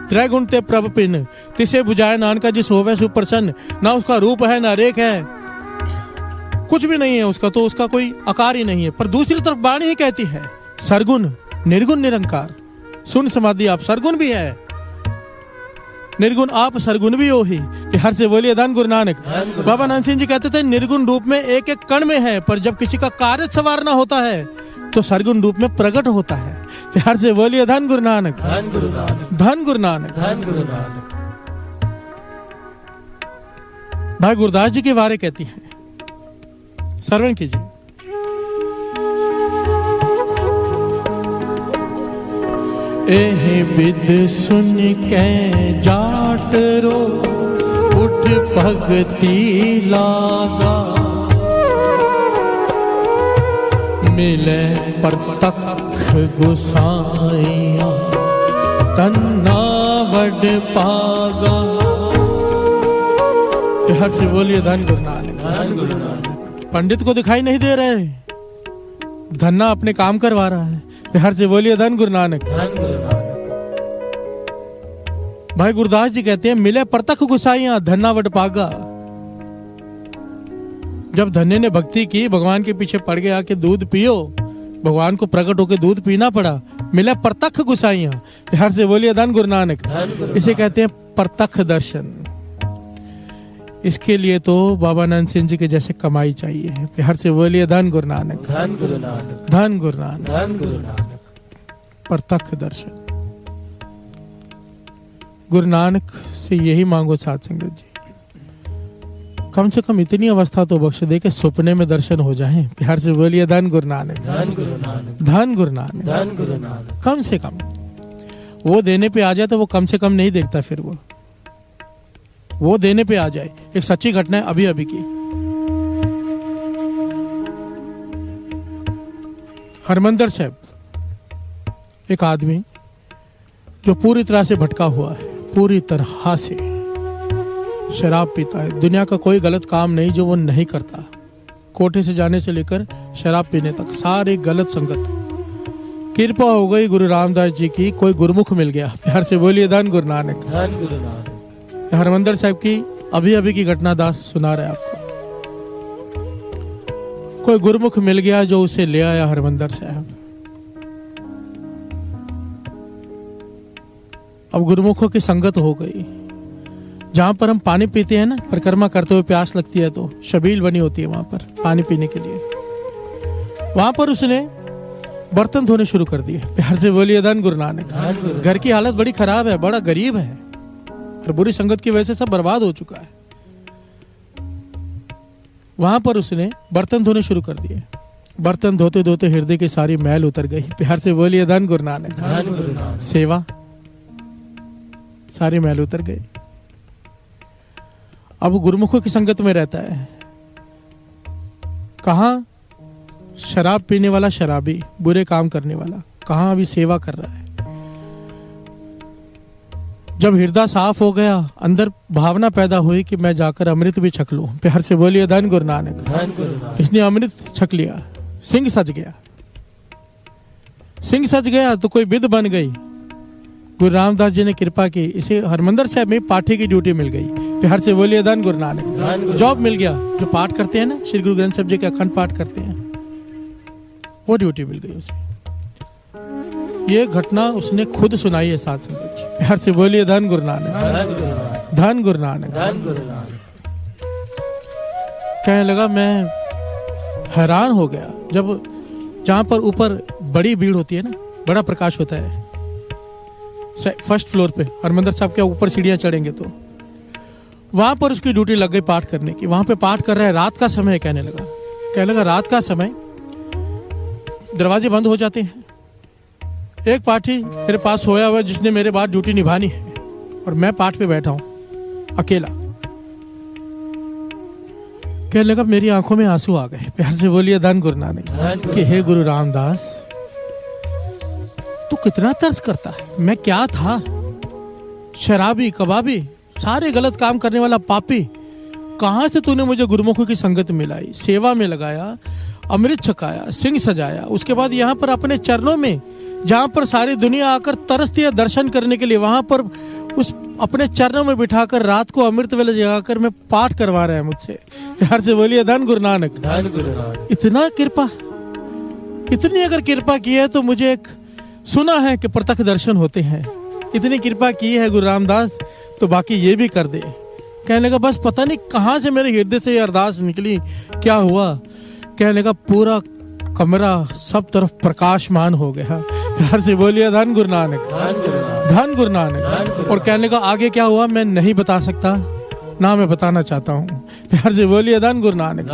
त्रैगुण ते प्रभ पिन, तिसे बुझाए नानका जिस होवे सुप्रसन्न। ना उसका रूप है ना रेख है, कुछ भी नहीं है उसका, तो उसका कोई आकार ही नहीं है। पर दूसरी तरफ वाणी ही कहती है, सरगुण निर्गुण निरंकार। सुन समाधि आप सरगुण भी है, निर्गुण आप सरगुण भी हो ही। प्यार से बोलिए धन गुरु नानक। बाबा नानक सिंह जी कहते थे, निर्गुण रूप में एक एक कण में है, पर जब किसी का कार्य संवारना होता है तो सरगुण रूप में प्रकट होता है। प्यार से बोलिए धन गुरु नानक। धन गुरु नानक। धन गुरु नानक। धन गुरु नानक। भाई गुरदास जी के बारे कहती है, श्रवण कीजिए। एह विद सुन के जाट रो, उठ भगति लागा, मिले प्रत्यक्ष गुसाइया तन्ना वड पागा। हर से बोलिए धन गुरु नानक। धन गुरु नानक। पंडित को दिखाई नहीं दे रहे, धन्ना अपने काम करवा रहा है। हर से बोलिए धन गुरु नानक। धन गुरु नानक। भाई गुरदास जी कहते हैं मिले परतख गुसाइया धन्ना वड पागा। जब धन्य ने भक्ति की, भगवान के पीछे पड़ गया कि दूध पियो, भगवान को प्रकट होकर दूध पीना पड़ा, मिले परतख गुसाइया। हर से बोलिए धन गुरु नानक। इसे कहते हैं परतख दर्शन। इसके लिए तो बाबा नंद सिंह जी के जैसे कमाई चाहिए। हर से बोलिए धन गुरु नानक। धन गुरु नानक। धन गुरु नानक। धन गुरु नानक। परतख दर्शन। गुरु नानक से यही मांगो साध संगत जी, कम से कम इतनी अवस्था तो बख्श दे कि सपने में दर्शन हो जाएं। प्यार से बोलिए धन गुरु नानक। धन गुरु नानक। धन गुरु नानक। धन गुरु नानक। कम से कम वो देने पे आ जाए तो वो कम से कम नहीं देखता, फिर वो देने पे आ जाए। एक सच्ची घटना है अभी अभी की। हरमंदर साहब, एक आदमी जो पूरी तरह से भटका हुआ है, पूरी तरह से शराब पीता है, दुनिया का कोई गलत काम नहीं जो वो नहीं करता, कोठे से जाने से लेकर शराब पीने तक सारी गलत संगत। कृपा हो गई गुरु रामदास जी की, कोई गुरुमुख मिल गया। प्यार से बोलिए धन गुरु नानक। धन गुरु नानक। हरमंदर साहब की अभी अभी की घटना दास सुना रहे आपको। कोई गुरुमुख मिल गया जो उसे ले आया हरमंदर साहब। अब गुरुमुखों की संगत हो गई। जहां पर हम पानी पीते हैं ना, परिक्रमा करते हुए प्यास लगती है तो शबील बनी होती है वहां पर पानी पीने के लिए। वहां पर उसने बर्तन धोने शुरू कर दिए। प्यार से बोलिए धन गुरु नानक। घर की हालत बड़ी खराब है, बड़ा गरीब है और बुरी संगत की वजह से सब बर्बाद हो चुका है। वहां पर उसने बर्तन धोने शुरू कर दिए। बर्तन धोते धोते हृदय की सारी मैल उतर गई। प्यार से बोलिए धन गुरु नानक। सेवा, सारी मैल उतर गई। अब गुरुमुखों की संगत में रहता है। कहां शराब पीने वाला शराबी, बुरे काम करने वाला, कहां अभी सेवा कर रहा है। जब हृदय साफ हो गया, अंदर भावना पैदा हुई कि मैं जाकर अमृत भी छक लूं। प्यार से बोलिए धन गुरु नानक। इसने अमृत छक लिया, सिंह सज गया। सिंह सज गया तो कोई विध बन गई। गुरु रामदास जी ने कृपा की, इसे हरमंदर साहब में पाठी की ड्यूटी मिल गई। प्यार से बोलिए धन गुरु नानक। जॉब मिल गया। जो पाठ करते हैं ना, श्री गुरु ग्रंथ साहब जी के अखंड पाठ करते हैं, वो ड्यूटी मिल गई उसे। ये घटना उसने खुद सुनाई है साथ संगत जी। प्यार से बोलिए धन गुरु नानक। धन गुरु नानक। कहने लगा, मैं हैरान हो गया जब जहां पर ऊपर बड़ी भीड़ होती है ना, बड़ा प्रकाश होता है, फर्स्ट फ्लोर पे हरमंदर साहब के ऊपर सीढ़ियां चढ़ेंगे तो वहां पर उसकी ड्यूटी लग गई पाठ करने की। वहां पे पाठ कर रहा है, रात का समय। कहने लगा रात का समय, दरवाजे बंद हो जाते हैं। एक पाठी मेरे पास सोया हुआ है जिसने मेरे बाद ड्यूटी निभानी है, और मैं पाठ पे बैठा हूं अकेला। कहने लगा, मेरी आंखों में आंसू आ गए। प्यार से बोलिए धन गुरु नानक। कि हे गुरु रामदास, तू कितना तरस करता है। मैं क्या था, शराबी, कबाबी, सारे गलत काम करने वाला पापी। कहां से तूने मुझे गुरुमुखों की संगत मिलाई, सेवा में लगाया, अमृत छकाया, सिंह सजाया। उसके बाद यहाँ पर अपने चरणों में, जहां पर सारी दुनिया आकर तरसती है दर्शन करने के लिए, वहां पर उस अपने चरणों में बिठाकर रात को अमृत वेले जगाकर मैं पाठ करवा रहा है मुझसे। प्यार से बोलिए धन गुरु नानक। इतना कृपा, इतनी अगर कृपा की है तो मुझे एक सुना है कि प्रत्यक्ष दर्शन होते हैं। इतनी कृपा की है गुरु रामदास तो बाकी ये भी कर दे। कहने लगा, बस पता नहीं कहां से मेरे हृदय से ये अरदास निकली, क्या हुआ। कहने लगा, पूरा कमरा सब तरफ प्रकाशमान हो गया। प्यार से बोलिए धन गुरु नानक। धन गुरु नानक। और कहने लगा, आगे क्या हुआ मैं नहीं बता सकता, ना मैं बताना चाहता हूँ। प्यार से बोलिए धन गुरु नानक।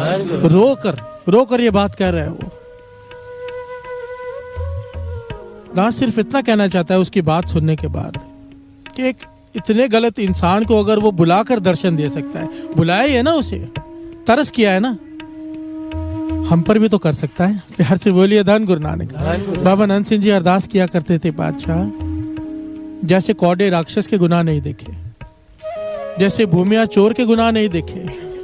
रोकर ये बात कह रहे हैं वो। दास सिर्फ इतना कहना चाहता है उसकी बात सुनने के बाद कि एक इतने गलत इंसान को अगर वो बुलाकर दर्शन दे सकता है, बुलाया है ना, उसे तरस किया है ना। हम पर भी तो कर सकता है। प्यार से बोलिए धन गुरु नानक। बाबा नंद सिंह जी अरदास किया करते थे, बादशाह जैसे कौड़े राक्षस के गुनाह नहीं देखे, जैसे भूमिया चोर के गुनाह नहीं देखे,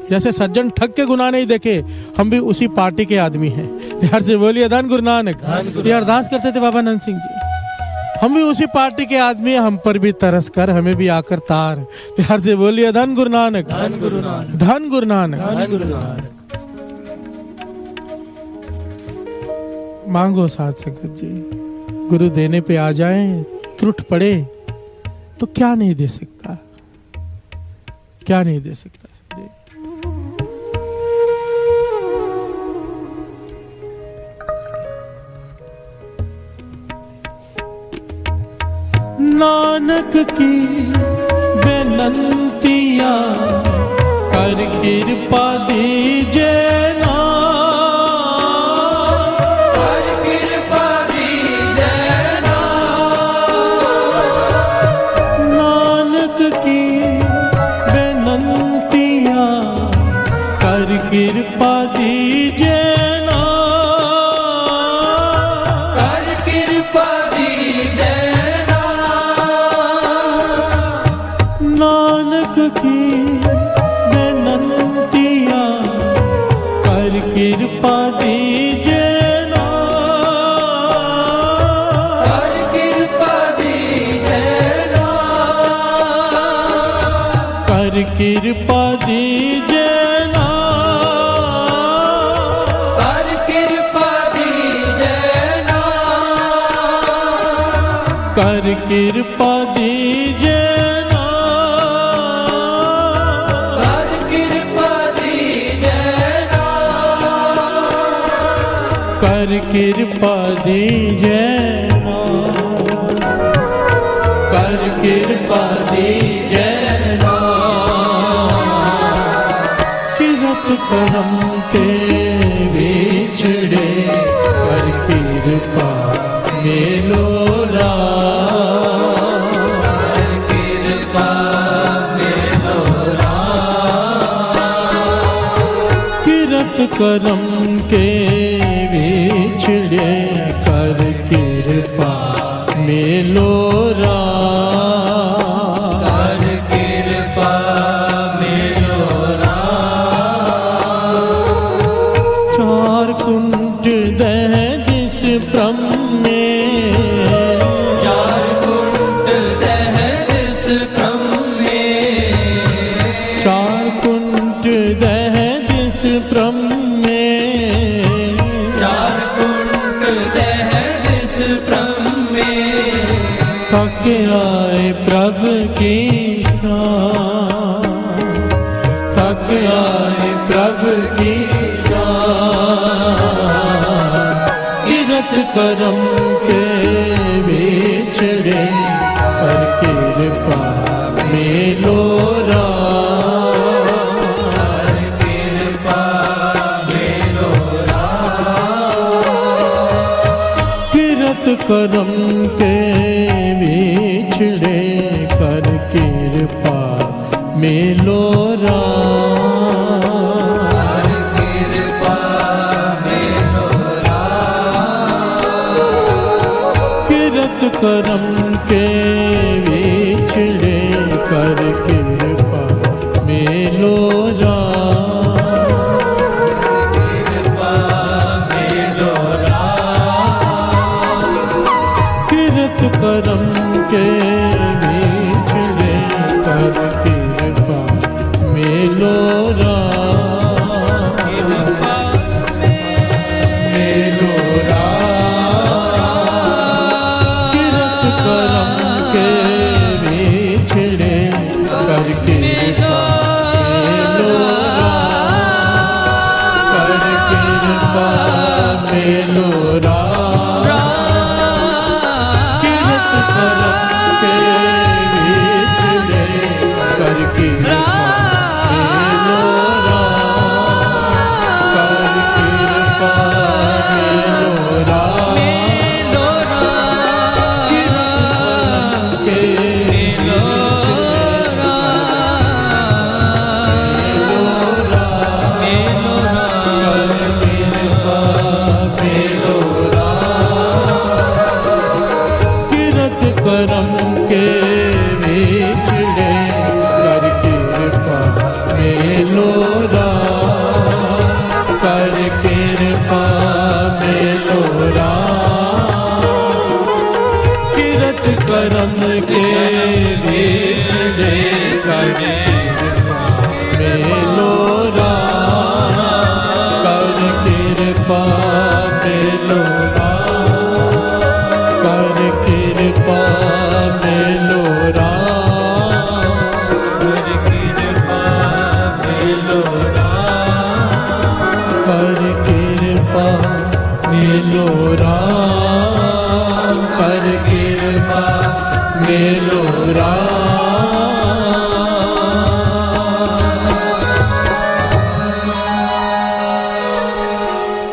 जैसे सज्जन ठग के गुनाह नहीं देखे, हम भी उसी पार्टी के आदमी हैं। प्यार से बोलिए धन गुरु नानक। ये अरदास करते थे बाबा नंद सिंह जी, हम भी उसी पार्टी के आदमी हैं, हम पर भी तरस कर हमें भी आकर तार। प्यार से बोलिए धन गुरु नानक। धन गुरु नानक। धन गुरु नानक। धन गुरु नानक। मांगो साथ संगत जी, गुरु देने पे आ जाए, त्रुट पड़े तो क्या नहीं दे सकता, क्या नहीं दे सकता। नानक की बेनंतियां कर कृपा दीजे ना, कर कृपा दीजे ना। नानक की बेनंतियां कर कृपा दीजे ना, कर कृपा दीजे। नानक की बेनंतियां कर कृपा दीजे ना, कर कृपा दीजे ना, कर कृपा दीजे ना, कर कृपा दीजे ना, कर कृपा दीजे। कर कृपा दीजे ना, कर कृपा दीजे ना। किरत करम के बिछड़े कर कृपा मेलो रा, कर कृपा मेलो रा। किरत करम के बिछड़े कर कृपा मेलो रा, कर कृपा मेलो रा। चार कुंड दह जिस ब्रह्म में, चार कुंड दह जिस ब्रह्म में, चार कुंड दह जिस ब्रह्म थक आए प्रभु की शान, थक आए प्रभु की शान। किरत करम के बिछड़े कर कृपा मेलो रा, कर कृपा मेलो रा। किरत करम के बिछड़े कर कृपा मेलो रा, कर कृपा मेलो रा। किरत करम के बिछड़े कर कृपा मेलो रा, कृपा मेलो रा। किरत करम के बिछड़े कर कृपा मेलो रा, कृपा मेलो रा। किरत करम मेलो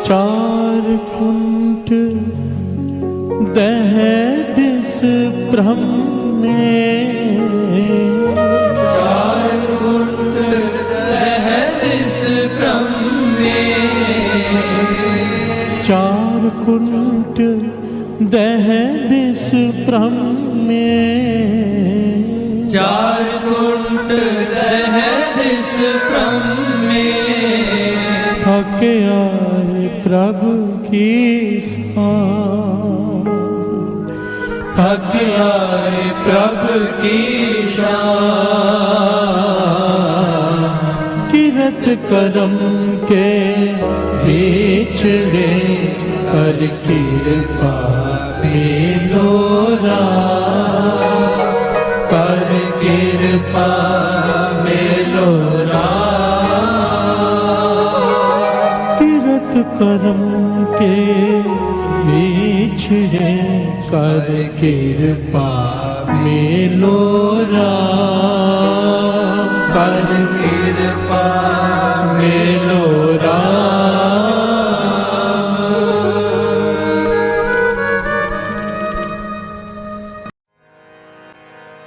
चार कुंट दह दिस ब्रह्म में, चार कुंड दह दिस ब्रह्म में, चार कुंट दह दिस ब्रह्म में, चार कुंड दह दिस ब्रह्म में, थक आए प्रभु की शान, थक आए प्रभु की शान, किरत करम के बिछड़े कर कृपा मेलो राम, कर कृपा मेलो तीरथ करम के बिछड़े कर कृपा मेलो राम, कर कृपा मेलो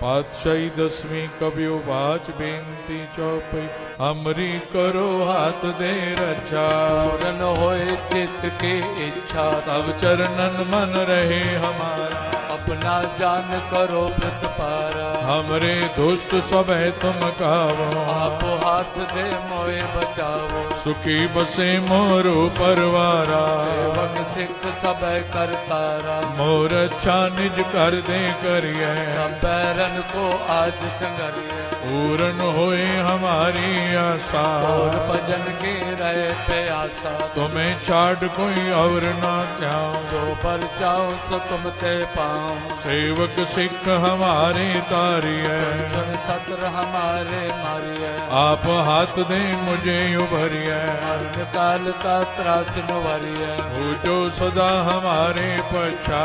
पातशाही दसवीं कबियो बाच बेनती चौपई, हमरी करो हाथ दे रक्षा, पूरन होए चित्त के इच्छा, तब चरणन मन रहे हमारा, अपना जान करो प्रतिपारा, हमरे दुष्ट सब है तुम कावो, आप हाथ दे मोए बचावो, सुखी बसे मोरो परवारा, सेवक सिख सब करतारा, मोर अच्छा निज कर दे करिए, सब बैरन को आज संगरिए, पूरन होए हमारी आशा, और भजन के रहे प्यासा, तुम्हें छाड़ कोई और ना त्याऊं, जो पर चाहो सो तुम ते पाऊं, सेवक सिख हमारे तारिए, चुन सत्र हमारे मारिए, आप हाथ दे मुझे उभरिए, मरण काल का त्रास नुवरिए, हो जो सदा हमारे पछा,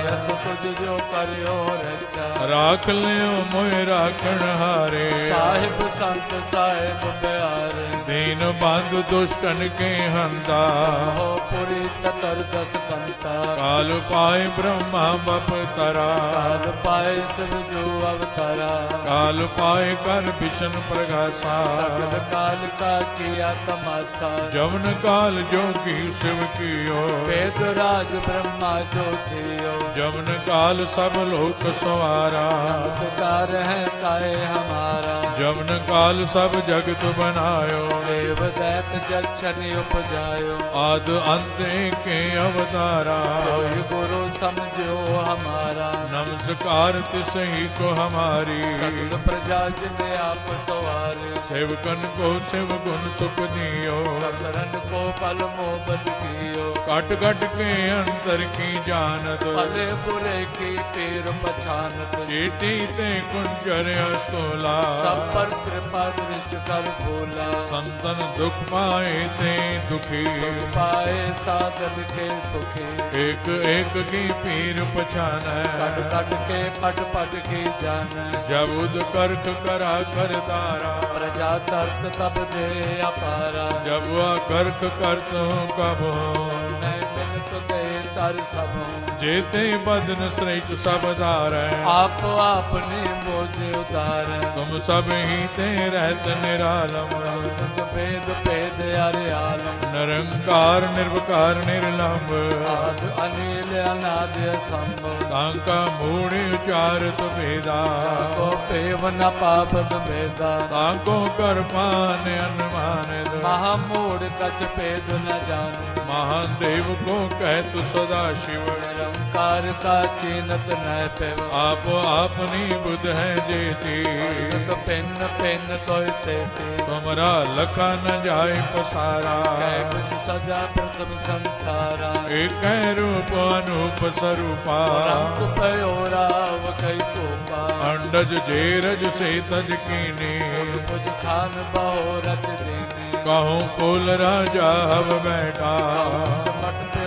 यस तुझ जो करियो रक्षा, राख लियो मोए राखण हारे, साहिब संत साहिब प्यारे, दीन बंधु दुष्टन के हंता, हो पुरी ततर दस कंता, काल पाए ब्रह्मा बप तरा, काल पाए सब जो अवतारा, काल पाए कर विष्ण प्रगासा, सकल काल का किया तमाशा, जवन काल जोगी शिव कियो, वेद राज ब्रह्मा जो थियो, जवन काल सब लोक सवारा, नमस्कार है ताए हमारा, जवन काल सब जगत बनायो, देव दैत जक्षण उपजायो, आद अंत के अवतारा, सोई गुरु समझो हमारा, नमस्कार तिसही को हमारी, सकल प्रजा जिने आप सवारे, सेवकन को शिव गुण सुख दियो, सकरन को पल मोहब्बत कियो, कट कट के अंतर की जानत, भले बुरे की पीर पछानत, चीटी ते कुंजर अस्तोला, सब पर कृपा दृष्ट कर भोला, संतन दुख पाए ते दुखी, सुख पाए साधन के सुखी, एक एक की पीर पछान, कट कट के पट पट की जान, जब उद करख करा कर तारा, प्रजा तर्त तब दे अपारा, जब वह करख करत हूँ कब मैं बिन तो दे तर सब जेते बदन श्रेष्ठ सब धार, आप आपने मोझे उतार, तुम सब ही ते रहत निरालम, भेद भेद अरे आलम, निरंकार निर्विकार निर्लंब, आद अनिल अनाद असंभव, तांका मूढ़ उचारत भेदा, को पेव न पापन भेदा, तांको कर पान अनुमानित, महामूढ़ कछ भेद न जान, महान देव को कहत सदा शिव, निरंकार का चीनत न पेव, आप अपनी बुध है जेती, तो पेन पेन तो तेती, तुमरा लखा न जाए पसारा, कैबज सजा प्रथम संसारा, एक रूप अनूप स्वरूपा, रंग पयोराव कई कोपा, अंडज जेरज से तज कीनी, मुझ खान बहो रच देने, कहूँ कुल राजा हब बैठा, समट पे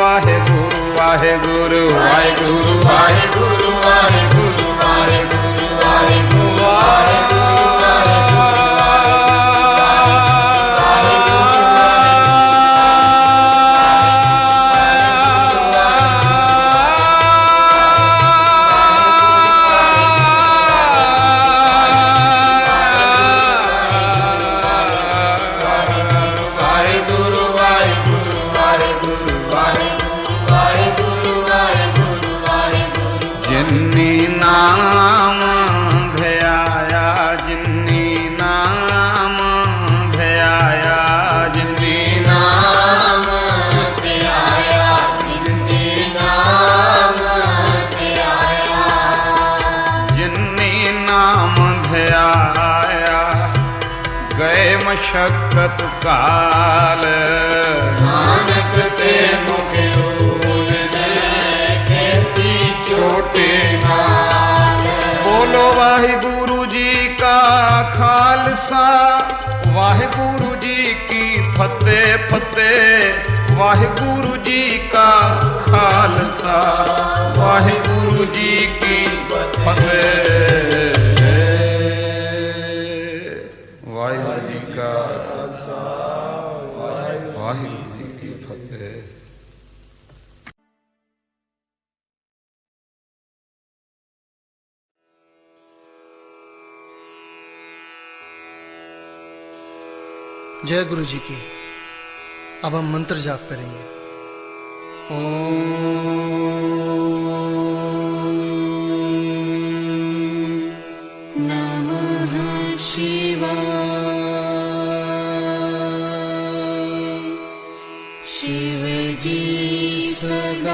वाहेगुरु वाहेगुरु वाहेगुरु वाहेगुरु वाहेगुरु वाहेगुरु मशक्कत काल नानक ते मुख खेती छोटे नाल। बोलो वाहिगुरु जी का खालसा वाहिगुरु जी की फतेह फतेह। वाहिगुरु जी का खालसा वाहिगुरु जी की फतेह। वाहिगुरु जी का वाहिगुरु जी की फतेह। जय गुरु जी की। अब हम मंत्र जाप करेंगे। नमः शिवाय। शिव जी सदा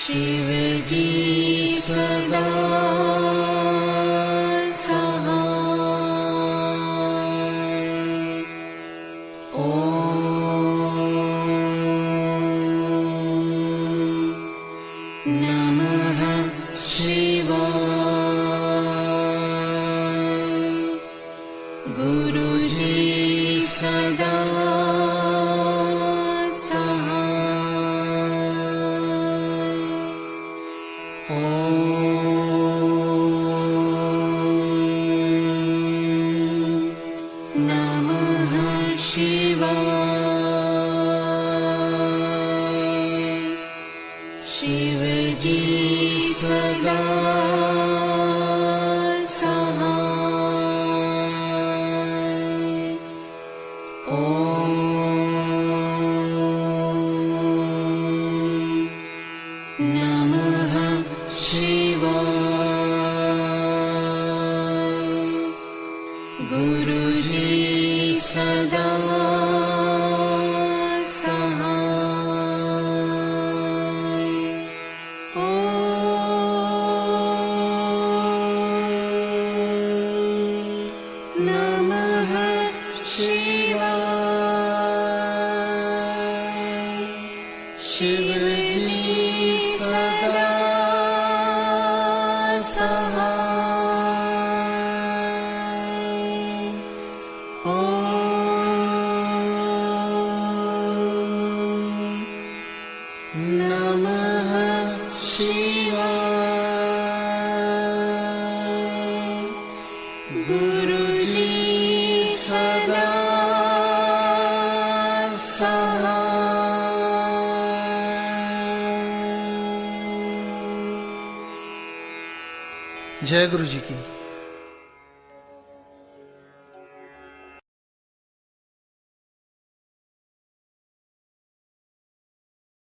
शिव जी सदा जय गुरु जी की।